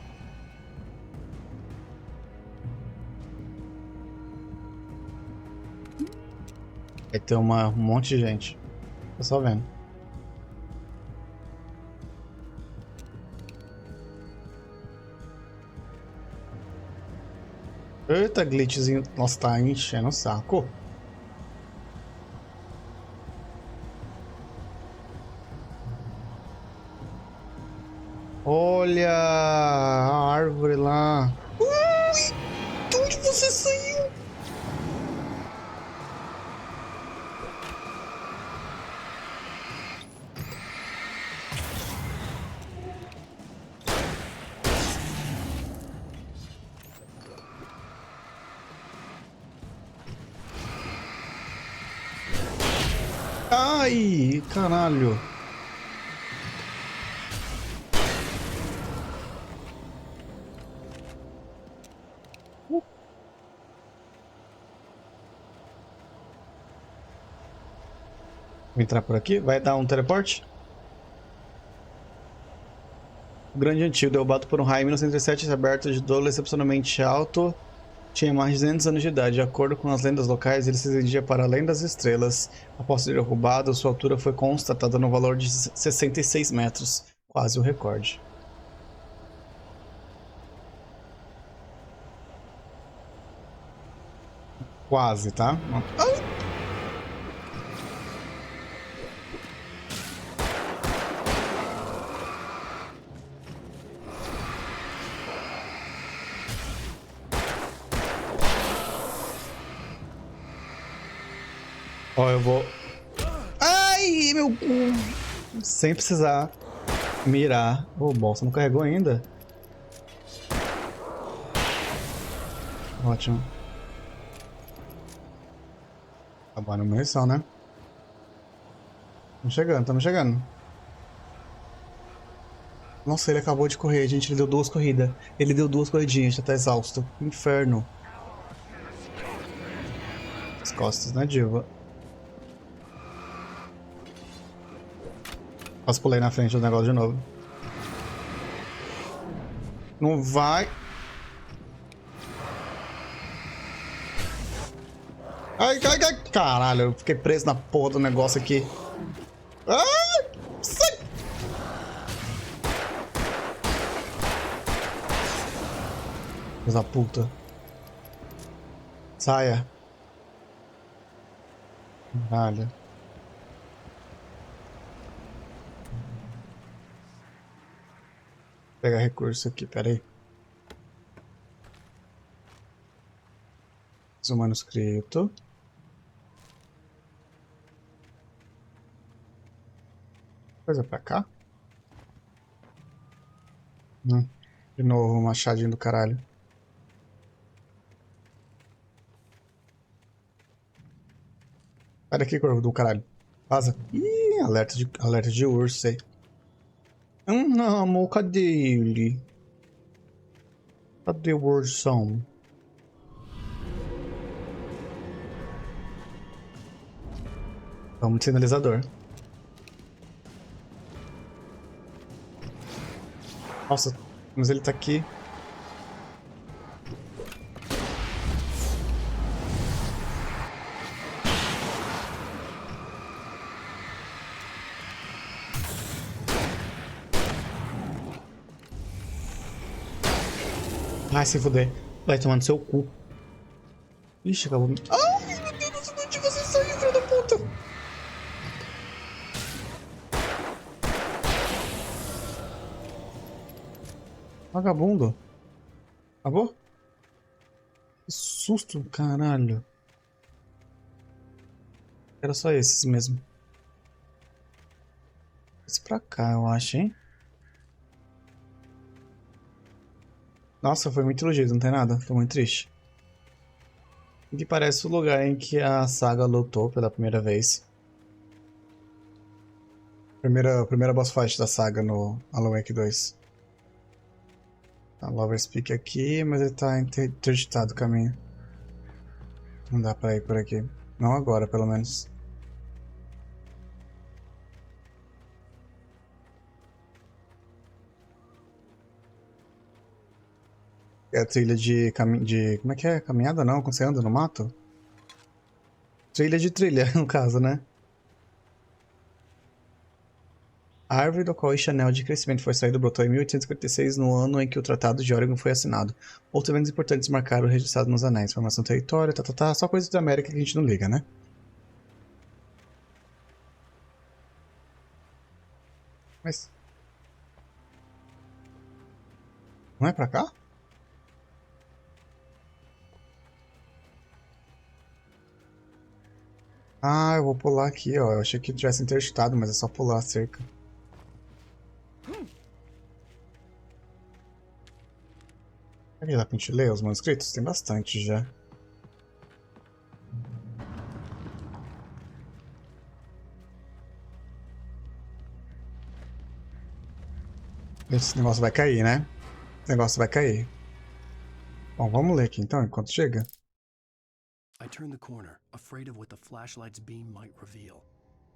Vai ter um monte de gente. Tô só vendo. Eita, glitchzinho. Nossa, tá enchendo o saco. Olha a árvore lá. Ui! De onde você saiu? Ai, caralho. Vou entrar por aqui. Vai dar um teleporte? O grande antigo, derrubado por um raio em 1937, aberto de dolo excepcionalmente alto, tinha mais de 200 anos de idade. De acordo com as lendas locais, ele se estendia para além das estrelas. Após ser derrubado, sua altura foi constatada no valor de 66 metros, quase o recorde. Quase, tá? Ó, eu vou... Ai, meu cu! Sem precisar mirar. Ô, o bolso não carregou ainda. Ótimo. Acabando a munição, né? Estamos chegando, estamos chegando. Nossa, ele acabou de correr, gente. Ele deu 2 corridas. Ele deu 2 corridinhas, já tá exausto. Inferno. As costas, né, diva? Quase pulei na frente do negócio de novo. Não vai. Ai, ai, ai. Caralho, eu fiquei preso na porra do negócio aqui. Ai, sai. Filho da puta. Saia. Caralho. Vou pegar recurso aqui, peraí. O manuscrito. Coisa pra cá. De novo, um machadinho do caralho. Sai daqui, corvo do caralho. Vaza. Ih, alerta de urso aí. Não, amor, cadê ele? Cadê o ursão? Vamos de sinalizador. Nossa, mas ele tá aqui. Ai, se fuder. Vai tomar no seu cu. Ixi, acabou. Ai, meu Deus, onde você saiu, filho da puta? Vagabundo. Acabou? Que susto, caralho. Era só esses mesmo. Esse pra cá, eu acho, hein? Nossa, foi muito elogiado, não tem nada. Tô muito triste. Aqui parece o lugar em que a saga lutou pela primeira vez. Primeira boss fight da saga no alanwake 2. Tá, Lover's Peak aqui, mas ele tá interditado o caminho. Não dá pra ir por aqui. Não agora, pelo menos. É a trilha de como é que é? Caminhada não? Quando você anda no mato? Trilha de trilha, no caso, né? A árvore do qual este anel de crescimento foi saído brotou em 1856, no ano em que o Tratado de Oregon foi assinado. Outros eventos importantes marcaram o registrado nos anéis. Formação do território, só coisas da América que a gente não liga, né? Mas... não é pra cá? Ah, eu vou pular aqui, ó. Eu achei que tivesse interditado, mas é só pular a cerca. Aqui dá pra gente ler os manuscritos? Tem bastante já. Esse negócio vai cair, né? Esse negócio vai cair. Bom, vamos ler aqui então, enquanto chega. I turned the corner, afraid of what the flashlight's beam might reveal.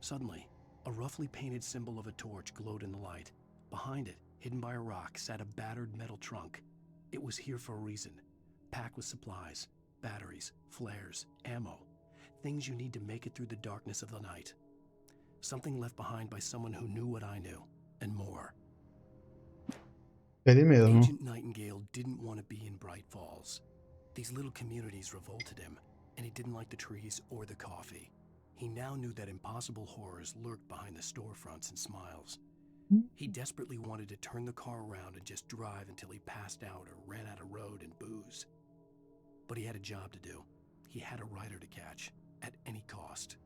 Suddenly, a roughly painted symbol of a torch glowed in the light. Behind it, hidden by a rock, sat a battered metal trunk. It was here for a reason. Packed with supplies, batteries, flares, ammo. Things you need to make it through the darkness of the night. Something left behind by someone who knew what I knew, and more. Ele mesmo. Agent Nightingale didn't want to be in Bright Falls. These little communities revolted him, and he didn't like the trees or the coffee. He now knew that impossible horrors lurked behind the storefronts and smiles. He desperately wanted to turn the car around and just drive until he passed out or ran out of road and booze. But he had a job to do. He had a rider to catch, at any cost.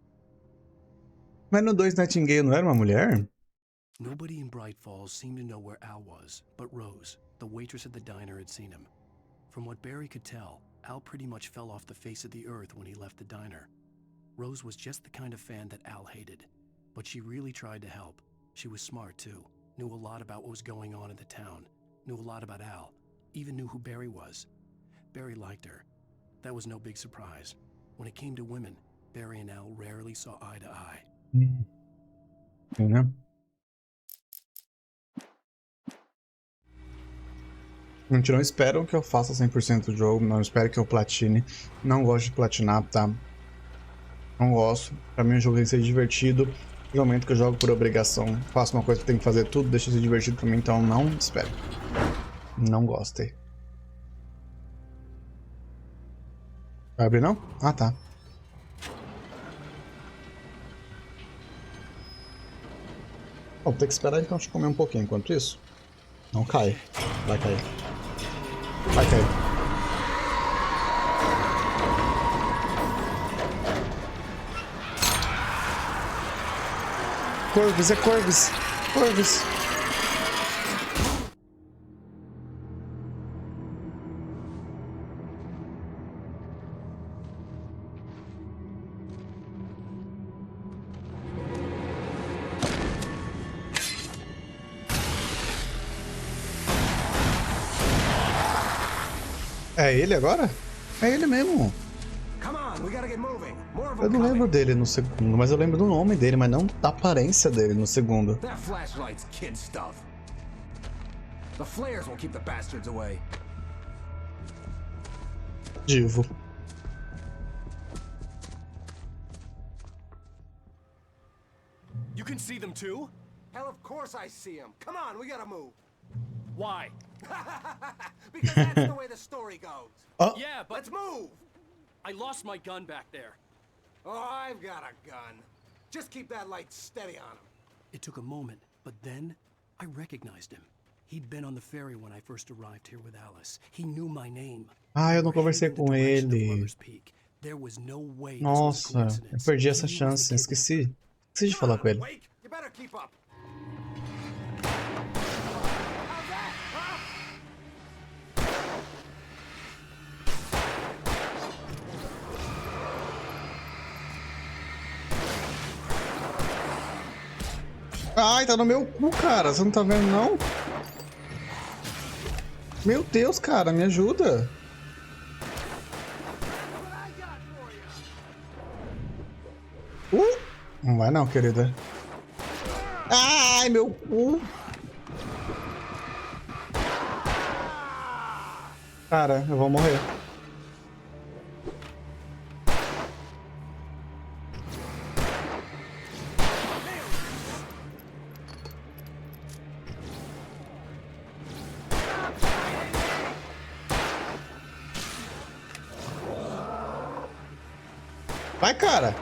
Mas no 2 Nightingale não era uma mulher? Nobody in Bright Falls seemed to know where Al was, but Rose, the waitress at the diner, had seen him. From what Barry could tell, Al pretty much fell off the face of the earth when he left the diner. Rose was just the kind of fan that Al hated, but she really tried to help. She was smart too, Knew a lot about what was going on in the town. Knew a lot about Al. Even knew who Barry was. Barry liked her. That was no big surprise. When it came to women, Barry and Al rarely saw eye to eye. Né? Gente, não esperam que eu faça 100% do jogo, não espero que eu platine. Não gosto de platinar, tá? Não gosto. Pra mim o jogo tem que ser divertido. No momento que eu jogo por obrigação, faço uma coisa que tem que fazer tudo, deixa de ser divertido pra mim, então não espero. Não gostei. Vai abrir não? Ah, tá. Vou ter que esperar então comer um pouquinho enquanto isso. Não cai. Vai cair. Vai cair. Corvos, é corvos. Corvos. É ele agora? É ele mesmo. Eu não lembro dele no segundo, mas eu lembro do nome dele, mas não da aparência dele no segundo. Divo. You can see them too? Hell, of course I see him. Come on, we gotta move. Why? Because that's the way the story goes. Yeah, but... Let's move! I lost my gun back there. Oh, I've got a gun. Just keep that light steady on him. It took a moment, but then I recognized him. He'd been on the ferry when I first arrived here with Alice. He knew my name. Ah, eu não conversei com ele. Nossa, eu perdi essa chance, esqueci. Esqueci de falar com ele. You better keep up. Ai, tá no meu cu, cara. Você não tá vendo, não? Meu Deus, cara, me ajuda. Não vai não, querida. Ai, meu cu. Cara, eu vou morrer. Vai, cara.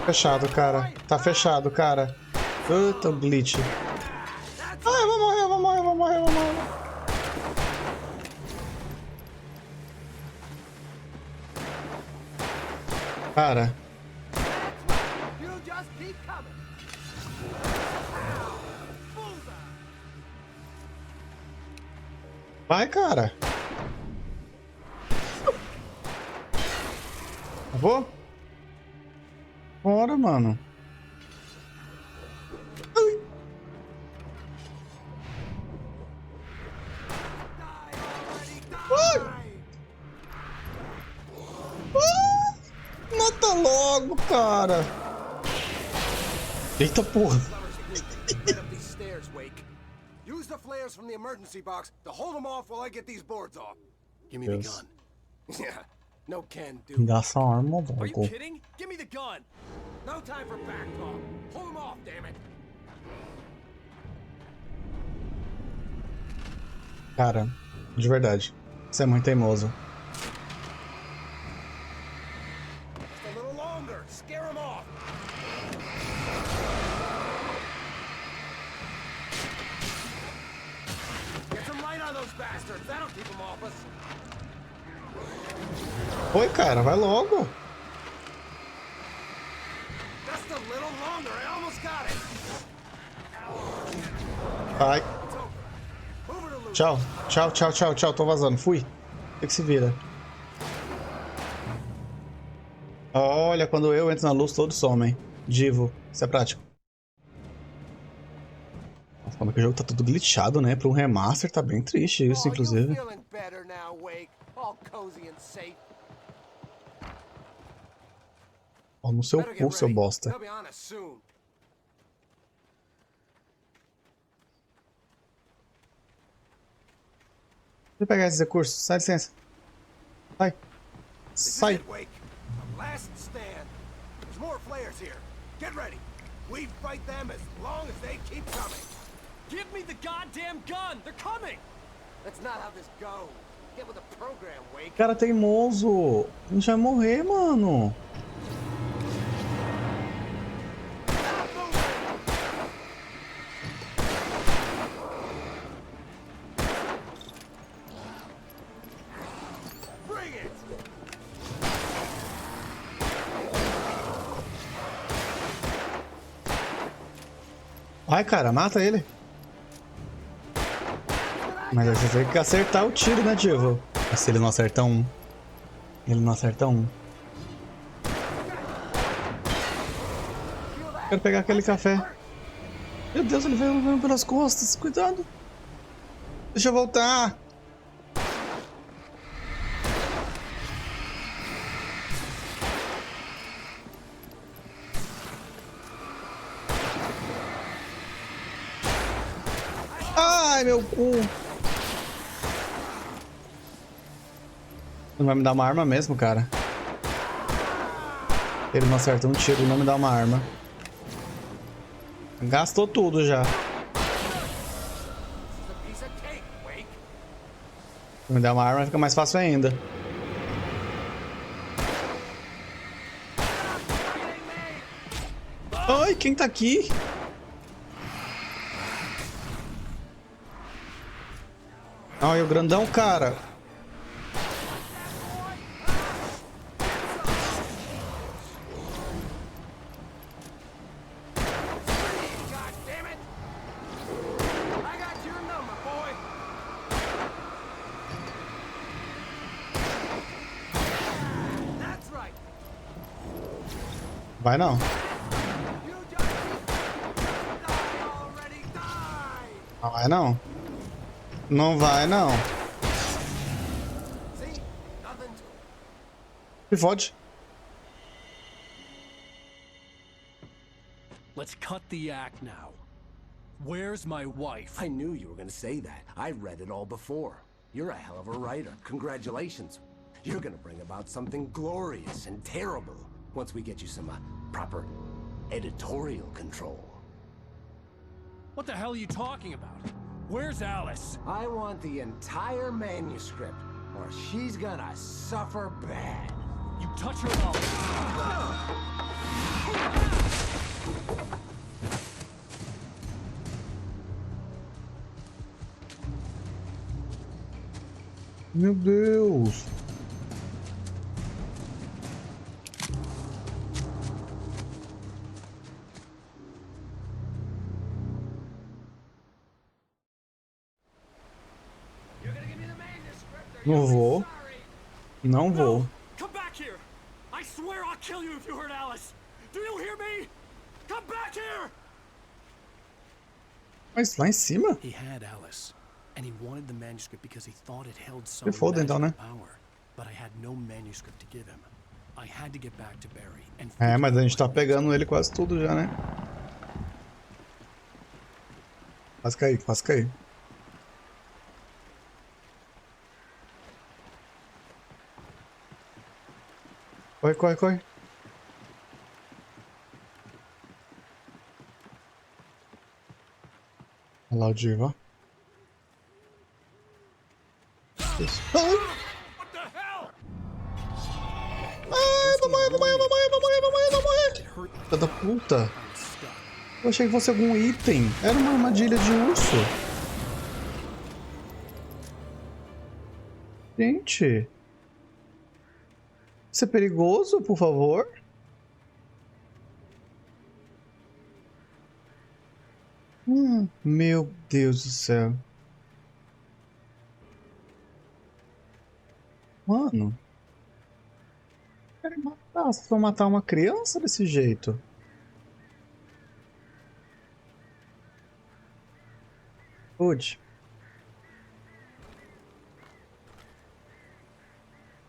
Fechado, cara. Tá fechado, cara. Puta, glitch. Ah, eu vou morrer, eu vou morrer, eu vou morrer, eu vou morrer. Cara. Vai, cara. Vou? Bora, mano. Mata logo, cara. Eita porra. Use the flares from the emergency box to hold them off while I get these boards off. Give me the gun. Yeah, no can do. Me dá essa arma, Are you logo. kidding? Give me the gun. No time for back talk. Hold them off, damn it. Cara, de verdade. Você é muito teimoso. Just a little longer. Scare them off. Get some light on those bastards. That'll keep them off us. Oi, cara, vai logo. Just a little longer. I almost got it. Vai. Tchau, tchau, tchau, tchau, tchau. Tô vazando. Fui. Tem que se vira. Olha, quando eu entro na luz, todos somem. Divo, isso é prático. Nossa, como é que o jogo tá tudo glitchado, né? Pra um remaster tá bem triste isso, inclusive. Ó, no seu cu, seu bosta. Deixa eu pegar esses recursos. Sai, licença. Sai. Sai. Last stand. There's more flares here. Get ready. We fight them as long as they keep coming. Give me the goddamn gun! They're coming! That's not how this goes. Get with the program, Wake. Cara teimoso. A gente vai morrer, mano. Vai, cara, mata ele. Mas aí você tem que acertar o tiro, né, Divo? Se ele não acerta um. Ele não acerta um. Quero pegar aquele café. Meu Deus, ele veio pelas costas. Cuidado. Deixa eu voltar. Ai, meu cu. Não vai me dar uma arma mesmo, cara. Ele não acerta um tiro e não me dá uma arma. Gastou tudo já. Se me der uma arma fica mais fácil ainda. Ai, quem tá aqui? Olha o grandão, cara. Vai não. Não vai não. Não vai não. Se fode. Let's cut the act now. Where's my wife? I knew you were gonna say that. I read it all before. You're a hell of a writer. Congratulations. You're gonna bring about something glorious and terrible once we get you some proper editorial control. What the hell are you talking about? Where's Alice? I want the entire manuscript, or she's gonna suffer bad. You touch her up. Meu Deus. Não vou. Não vou. Come back here. I swear I'll kill you if you hurt Alice. Do you hear me? Come back here. Mas lá em cima? He had Alice, and he wanted the manuscript because he thought it held some Se foda então, né? power. But I had no manuscript to give him. I had to get back to Barry and É, mas a gente tá pegando ele quase tudo já, né? Quase caí, quase caí. Corre, corre, corre. Olha lá o Diva. Isso. Ai! Ah, vou morrer, vou morrer, vou morrer, vou morrer, vou morrer, vou morrer! Filha da puta! Eu achei que fosse algum item. Era uma armadilha de urso. Gente. Isso é perigoso, por favor? Meu Deus do céu. Mano. Cara, Ah, vocês vão matar uma criança desse jeito? Pude.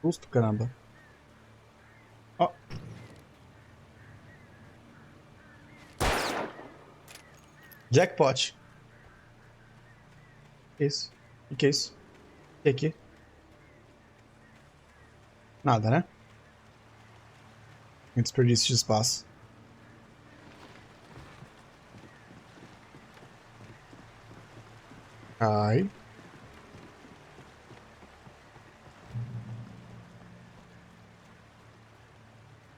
Susto, caramba. Ó. Jackpot. Isso. O que é isso? O que é aqui? Nada, né? Um desperdício de espaço. Cai.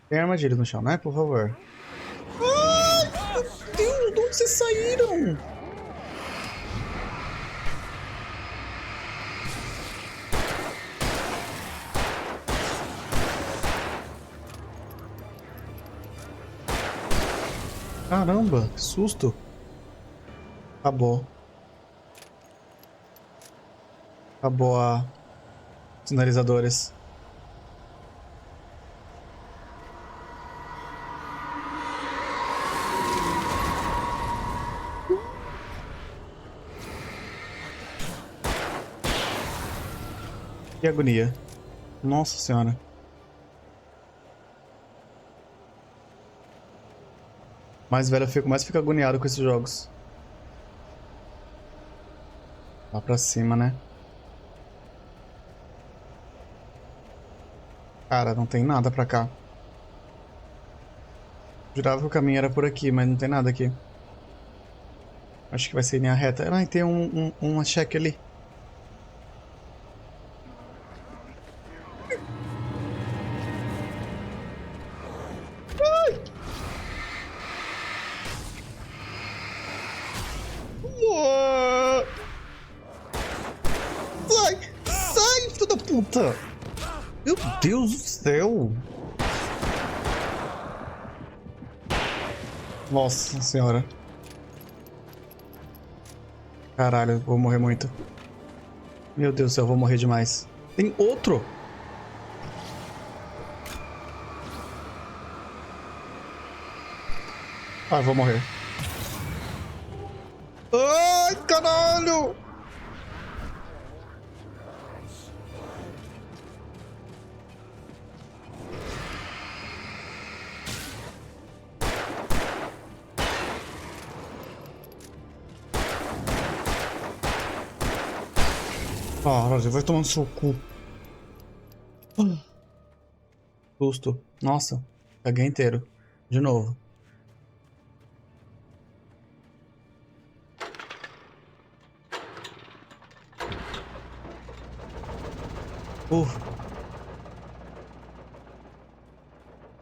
Tem armadilha no chão, né? Por favor. Ai, meu Deus, de onde vocês saíram? Caramba, que susto. Acabou. Acabou a sinalizadores. Que agonia. Nossa senhora. Mais velho eu fico, mais fico agoniado com esses jogos. Lá pra cima, né? Cara, não tem nada pra cá. Jurava que o caminho era por aqui, mas não tem nada aqui. Acho que vai ser em linha reta. Ah, e tem uma check ali. Sai! Sai, filho da puta! Meu Deus do céu! Nossa senhora. Caralho, eu vou morrer muito. Meu Deus do céu, eu vou morrer demais. Tem outro! Ah, eu vou morrer. Ai, caralho! Caralho, vai tomar no seu cu. Susto. Nossa, caguei inteiro. De novo.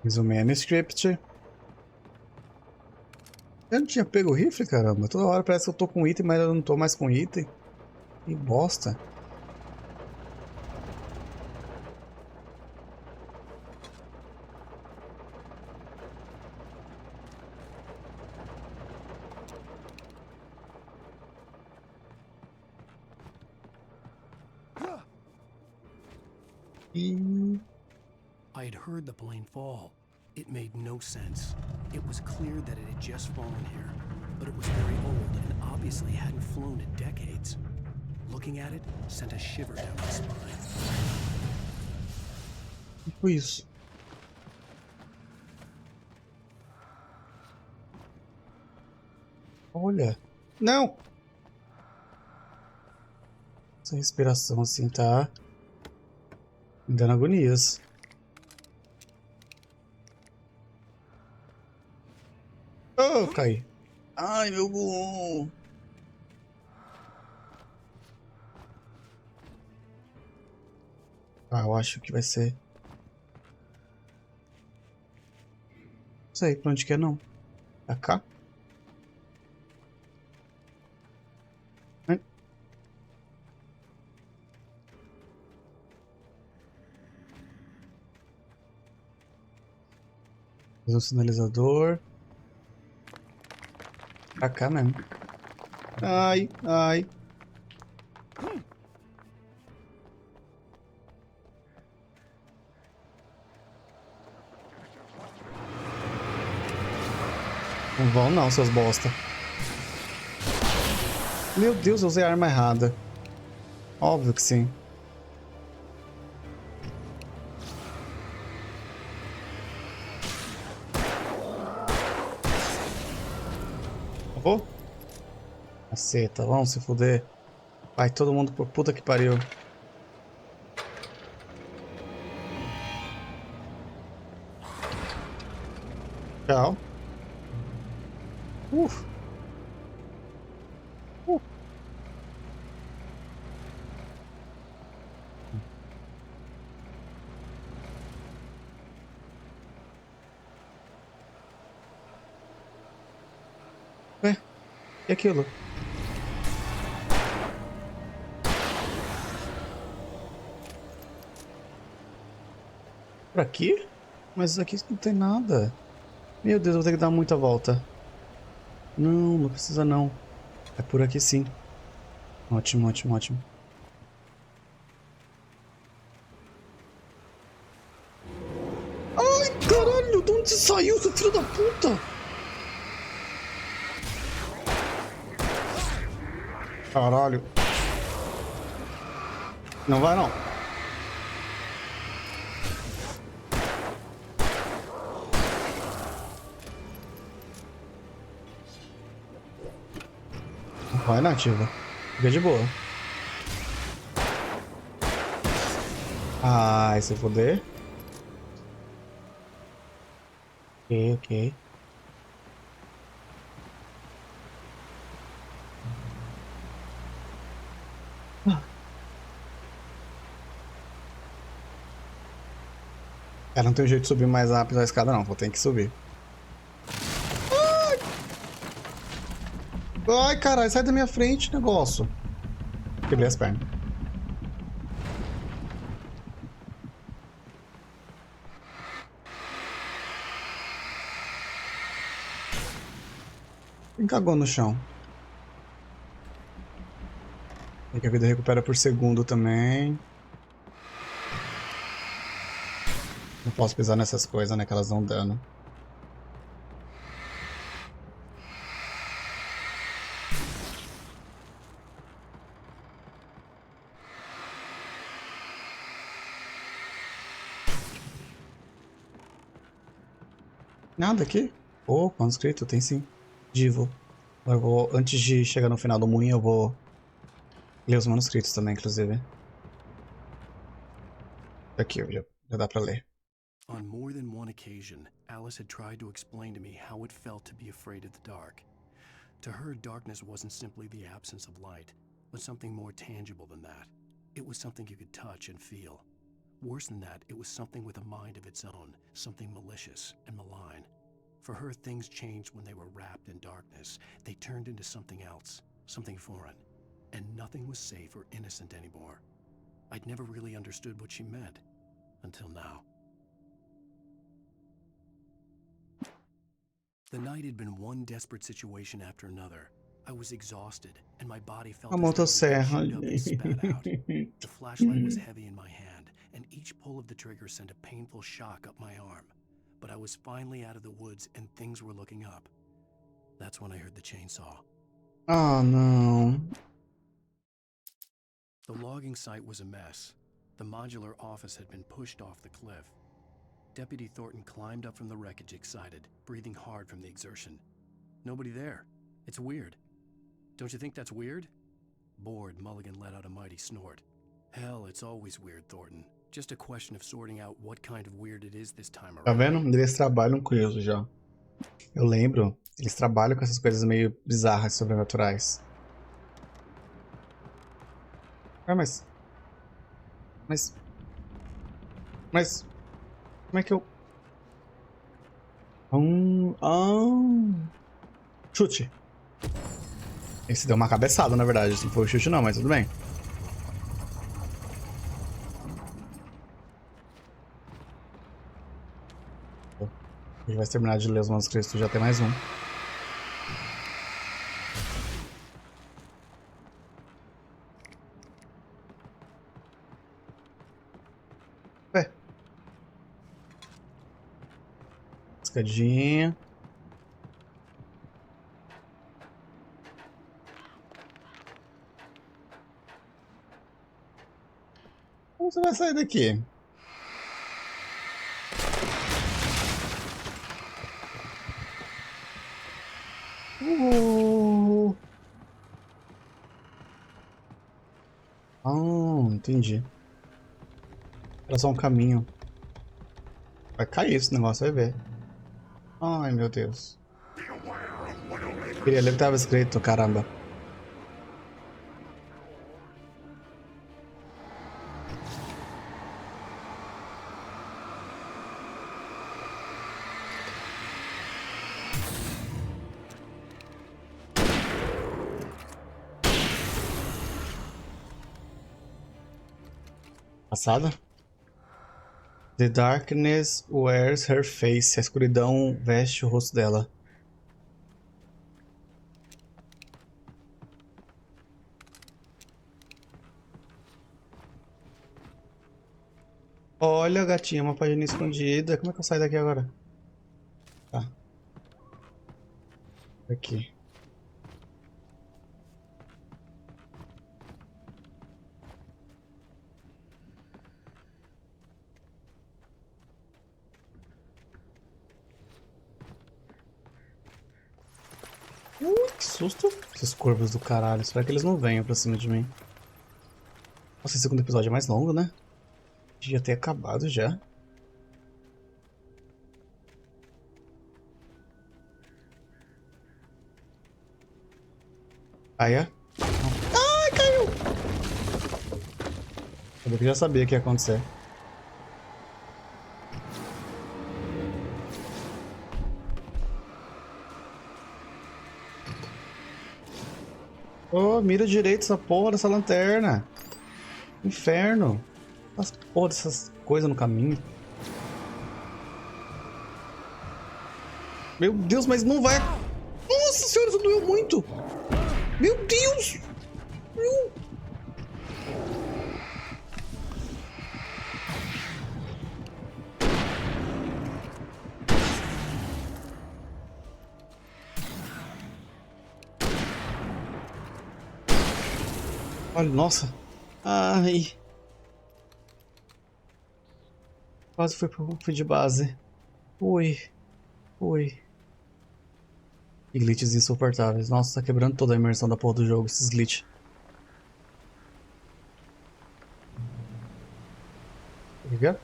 Fiz o manuscript. Eu não tinha pego o rifle, caramba. Toda hora parece que eu tô com item, mas eu não tô mais com item. Que bosta. I had heard the plane fall. It made no sense. It was clear that it had just fallen here, but it was very old and obviously hadn't flown in decades. Looking at it sent a shiver down my spine. O que foi isso? Olha. Não! Essa respiração assim tá me dando agonias. Oh, caí. Ai, meu bu. Ah, eu acho que vai ser. Não sei pra onde que é não. Pra cá? Fazer um sinalizador. Pra cá mesmo. Ai, ai. Não vão não, seus bosta. Meu Deus, eu usei a arma errada. Óbvio que sim. Vou? Caceta, vamos se fuder. Vai todo mundo por puta que pariu. Tchau. Ué, e aquilo? Por aqui? Mas aqui não tem nada. Meu Deus, eu vou ter que dar muita volta. Não, não precisa não. É por aqui sim. Ótimo, ótimo, ótimo. Ai, caralho, de onde você saiu, seu filho da puta? Caralho. Não vai não. Não vai nativa. Fica de boa. Ai, se foder. Ok, ok. Cara, não tem jeito de subir mais rápido a escada não, vou ter que subir. Ai, caralho, sai da minha frente, negócio. Quebrei as pernas. Quem cagou no chão? E que a vida recupera por segundo também. Não posso pisar nessas coisas, né? Que elas dão dano. Nada aqui? Oh, manuscrito, tem sim. Divo. Eu vou, antes de chegar no final do moinho, eu vou ler os manuscritos também, inclusive. Aqui, já dá pra ler. On more than one occasion, Alice had tried to explain to me how it felt to be afraid of the dark. To her, darkness wasn't simply the absence of light, but something more tangible than that. It was something you could touch and feel. Worse than that, it was something with a mind of its own, something malicious and malign. For her, things changed when they were wrapped in darkness. They turned into something else, something foreign, and nothing was safe or innocent anymore. I'd never really understood what she meant, until now. The night had been one desperate situation after another. I was exhausted, and my body felt A as though it had motosserra. chewed up and spat out. The flashlight was heavy in my hand, and each pull of the trigger sent a painful shock up my arm. But I was finally out of the woods, and things were looking up. That's when I heard the chainsaw. Oh, no. The logging site was a mess. The modular office had been pushed off the cliff. Deputy Thornton climbed up from the wreckage excited, breathing hard from the exertion. Nobody there. It's weird. Don't you think that's weird? Bored, Mulligan let out a mighty snort. Hell, it's always weird, Thornton. Just a question of sorting out what kind of weird it is this time Tá around. vendo? Eles trabalham com isso já. Eu lembro. Eles trabalham com essas coisas meio bizarras, sobrenaturais. Ah, mas... Como é que eu... Chute. Esse deu uma cabeçada, na verdade. Não foi o chute não, mas tudo bem. A gente vai terminar de ler os manuscritos, já tem mais um. Escadinha. você vai sair daqui? Entendi. Era só um caminho. Vai cair esse negócio, vai ver. Ai, meu Deus. Queria ler o que tava escrito, caramba. Passada? The darkness wears her face. A escuridão veste o rosto dela. Olha, gatinha, uma página escondida. Como é que eu saio daqui agora? Tá. Aqui. Que susto. Esses corvos do caralho. Será que eles não venham pra cima de mim? Nossa, esse segundo episódio é mais longo, né? Devia ter acabado já. Aí, ó. Ai, caiu! Eu já sabia que ia acontecer. Oh, mira direito essa porra dessa lanterna. Inferno. As porra dessas coisas no caminho. Meu Deus, mas não vai... Nossa senhora, isso doeu muito. Meu Deus. Olha, nossa. Ai. Quase fui de base. Ui. Ui. E glitches insuportáveis. Nossa, tá quebrando toda a imersão da porra do jogo, esses glitches. Liga?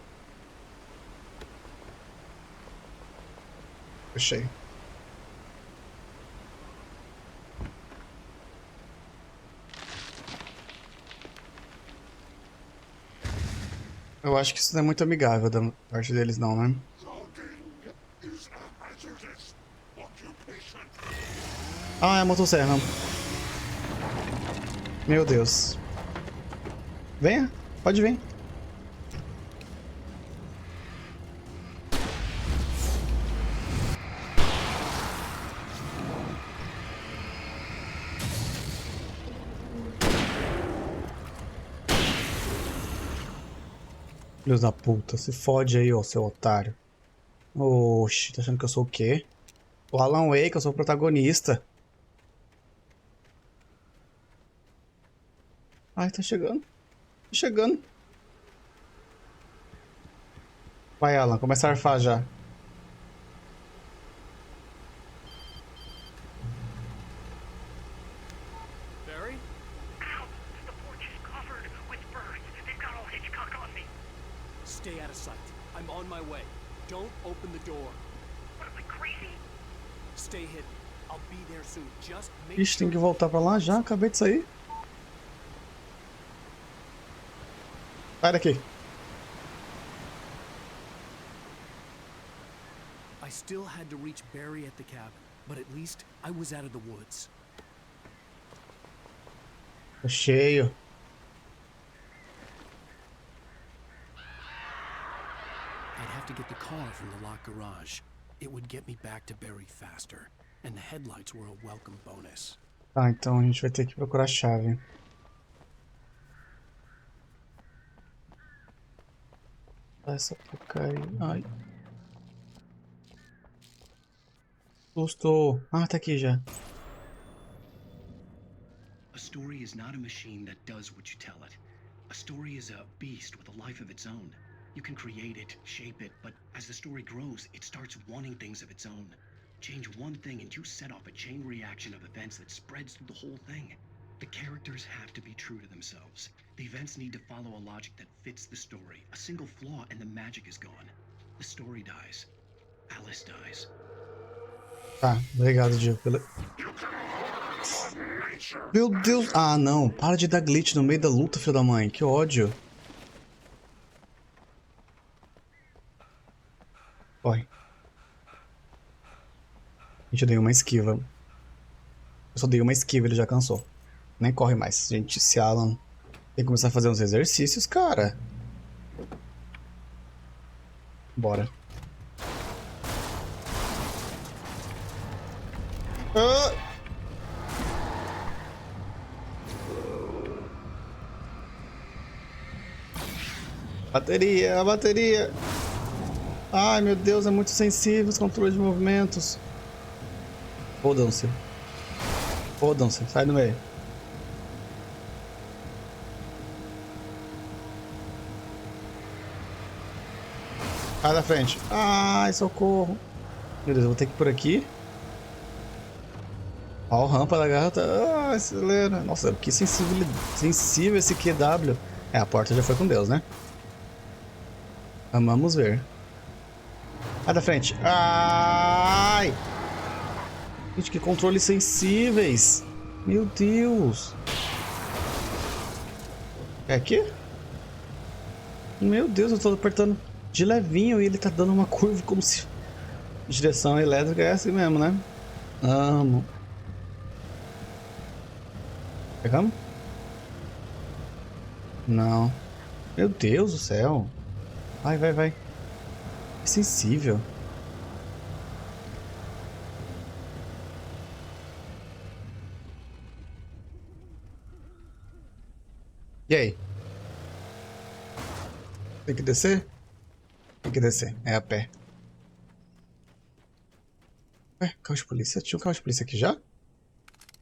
Fechei. Eu acho que isso não é muito amigável da parte deles não, né? Ah, é a motosserra. Meu Deus. Venha, pode vir. Filhos da puta, se fode aí, ô seu otário. Oxi, tá achando que eu sou o quê? O Alan Wake, eu sou o protagonista. Ai, tá chegando. Tá chegando. Vai, Alan, começa a arfar já. Barry? Ow! The porch is covered with birds. They've got all Hitchcock on me. Stay out of sight. I'm on my way. Don't open the door. What, am I crazy? Stay hidden. I'll be there soon. Just make Ixi, tem que voltar pra lá já? Acabei de sair. Sai daqui. I still had to reach Barry at the cabin, but at least I was out of the woods. Tá cheio. I'd have to get the car from the locked garage. It would get me back to Barry faster, and the headlights were a welcome bonus. Tá, então a gente vai ter que procurar a chave. Essa porcaria. Ai. Susto. Ah, tá aqui já. A story is not a machine that does what you tell it. A story is a beast with a life of its own. You can create it, shape it, but as the story grows, it starts wanting things of its own. Change one thing and you set off a chain reaction of events that spreads through the whole thing. The characters have to be true to themselves. The events need to follow a logic that fits the story. A single flaw and the magic is gone. The story dies. Alice dies. Tá, obrigado, Jill, pela... Meu Deus! Ah, não! Para de dar glitch no meio da luta, filho da mãe. Que ódio. Corre. Gente, eu dei uma esquiva. Eu só dei uma esquiva, ele já cansou. Nem corre mais. Gente, esse Alan tem que começar a fazer uns exercícios, cara. Bora. Ah! Bateria, a bateria. Ai, meu Deus, é muito sensível os controles de movimentos. Fodam-se. Fodam-se, sai do meio. Sai da frente. Ai, socorro. Meu Deus, eu vou ter que ir por aqui. Ó, a rampa da garra tá... Ah, acelera. Nossa, que sensível esse QW. É, a porta já foi com Deus, né? Amamos ver. Sai da frente. Ai! Gente, que controles sensíveis. Meu Deus. É aqui? Meu Deus, eu tô apertando de levinho e ele tá dando uma curva como se... Direção elétrica é assim mesmo, né? Amo. Pegamos? Não. Meu Deus do céu. Vai, vai, vai. É sensível. E aí? Tem que descer? Tem que descer. É a pé. Ué, carro de polícia? Tinha um carro de polícia aqui já?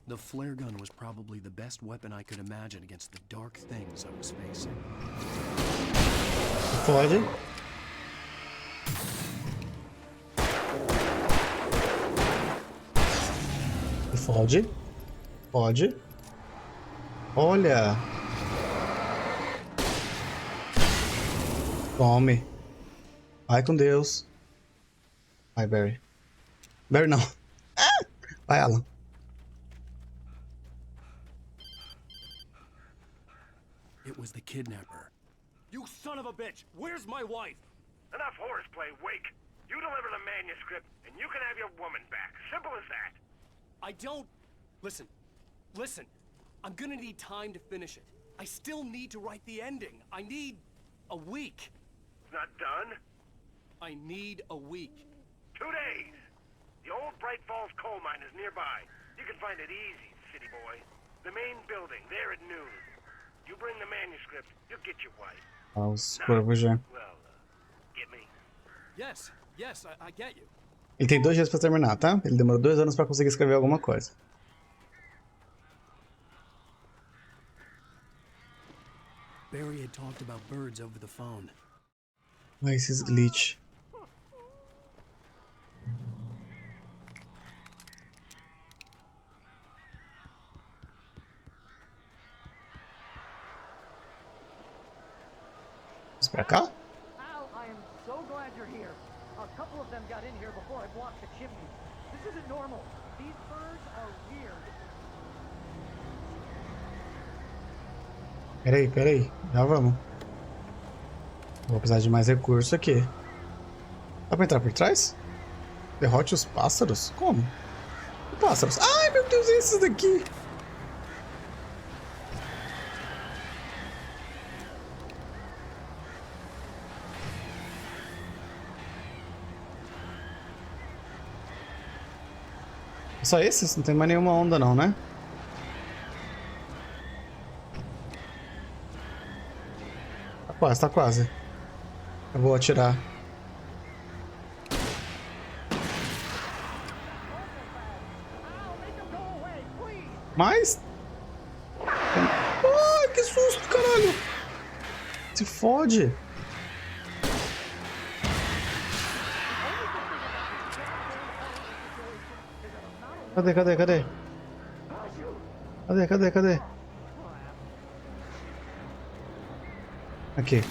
The flare gun was probably the best weapon I could imagine against the dark things I was facing. Pode. Pode. Pode. Olha. Tome. Vai com Deus. Vai, Barry. Barry não. Vai, Alan. It was the kidnapper. You son of a bitch! Where's my wife? Enough horseplay, Wake. You deliver the manuscript, and you can have your woman back. Simple as that. I don't... Listen. Listen. I'm gonna need time to finish it. I still need to write the ending. I need... a week. It's not done? I need a week. 2 days. The old Bright Falls coal mine is nearby. You can find it easy, city boy. The main building, there at noon. You bring the manuscript, you'll get your wife. Os corvos já. Well, get me? Yes, yes, I get you. Ele tem 2 dias pra terminar, tá? Ele demorou 2 anos pra conseguir escrever alguma coisa. Barry had talked about birds over the phone. Ai, esses glitch. Vamos pra cá? Al, I am so glad you're here. A couple of them got in here before I blocked the chimney. This isn't normal. These birds are weird. Peraí. Já vamos. Vou precisar de mais recurso aqui. Dá pra entrar por trás? Derrote os pássaros? Como? Que pássaros? Ai, meu Deus, esses daqui! Só esses? Não tem mais nenhuma onda não, né? Tá quase. Eu vou atirar. Mais? Ai, que susto, caralho! Se fode. Cadê? Cadê? Aqui.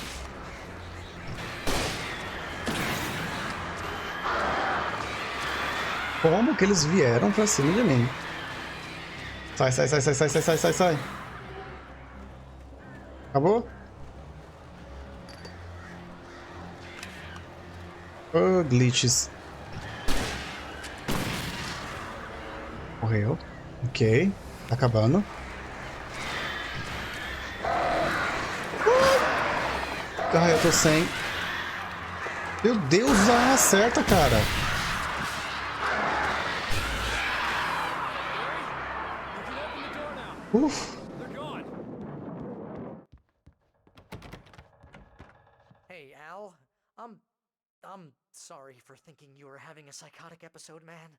Como que eles vieram pra cima de mim? Sai. Acabou? Oh, glitches. Morreu. Ok. Tá acabando. Ah, eu tô sem. Meu Deus, a arma certa, cara. Uf. Hey, Al. I'm sorry for thinking you were having a psychotic episode, man.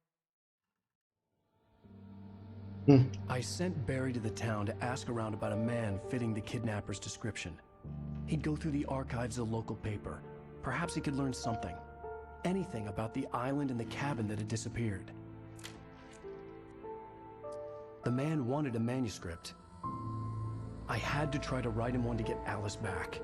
I sent Barry to the town to ask around about a man fitting the kidnapper's description. He'd go through the archives of the local paper. Perhaps he could learn something. Anything about the island and the cabin that had disappeared. The man wanted a manuscript. I had to try to write him one to get Alice back.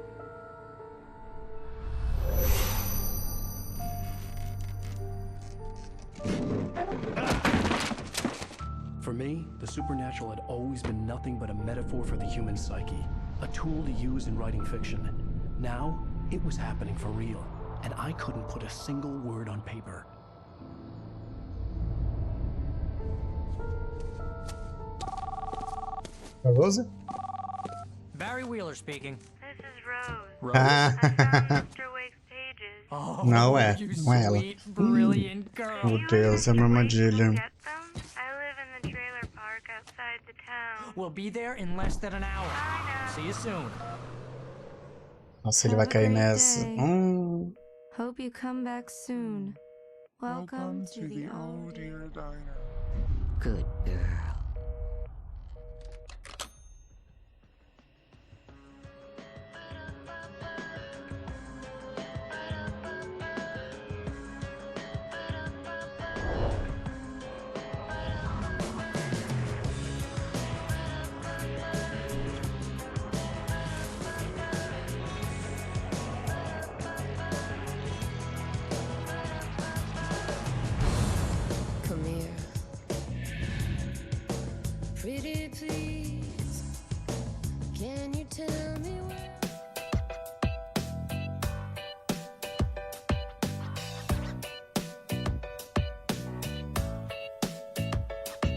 For me, the supernatural had always been nothing but a metaphor for the human psyche, a tool to use in writing fiction. Now, it was happening for real, and I couldn't put a single word on paper. Rose? Barry Wheeler speaking. This is Rose. Rose? I found Mr. Wake's pages. Oh, não é ela. Brilliant girl. Meu Deus, é uma armadilha. I live in the trailer park outside the town. We'll be there in less than an hour. See you soon. Nossa, ele vai cair nessa. Hope you come back soon. Welcome to the old dear diner. Good girl. Pretty please, can you tell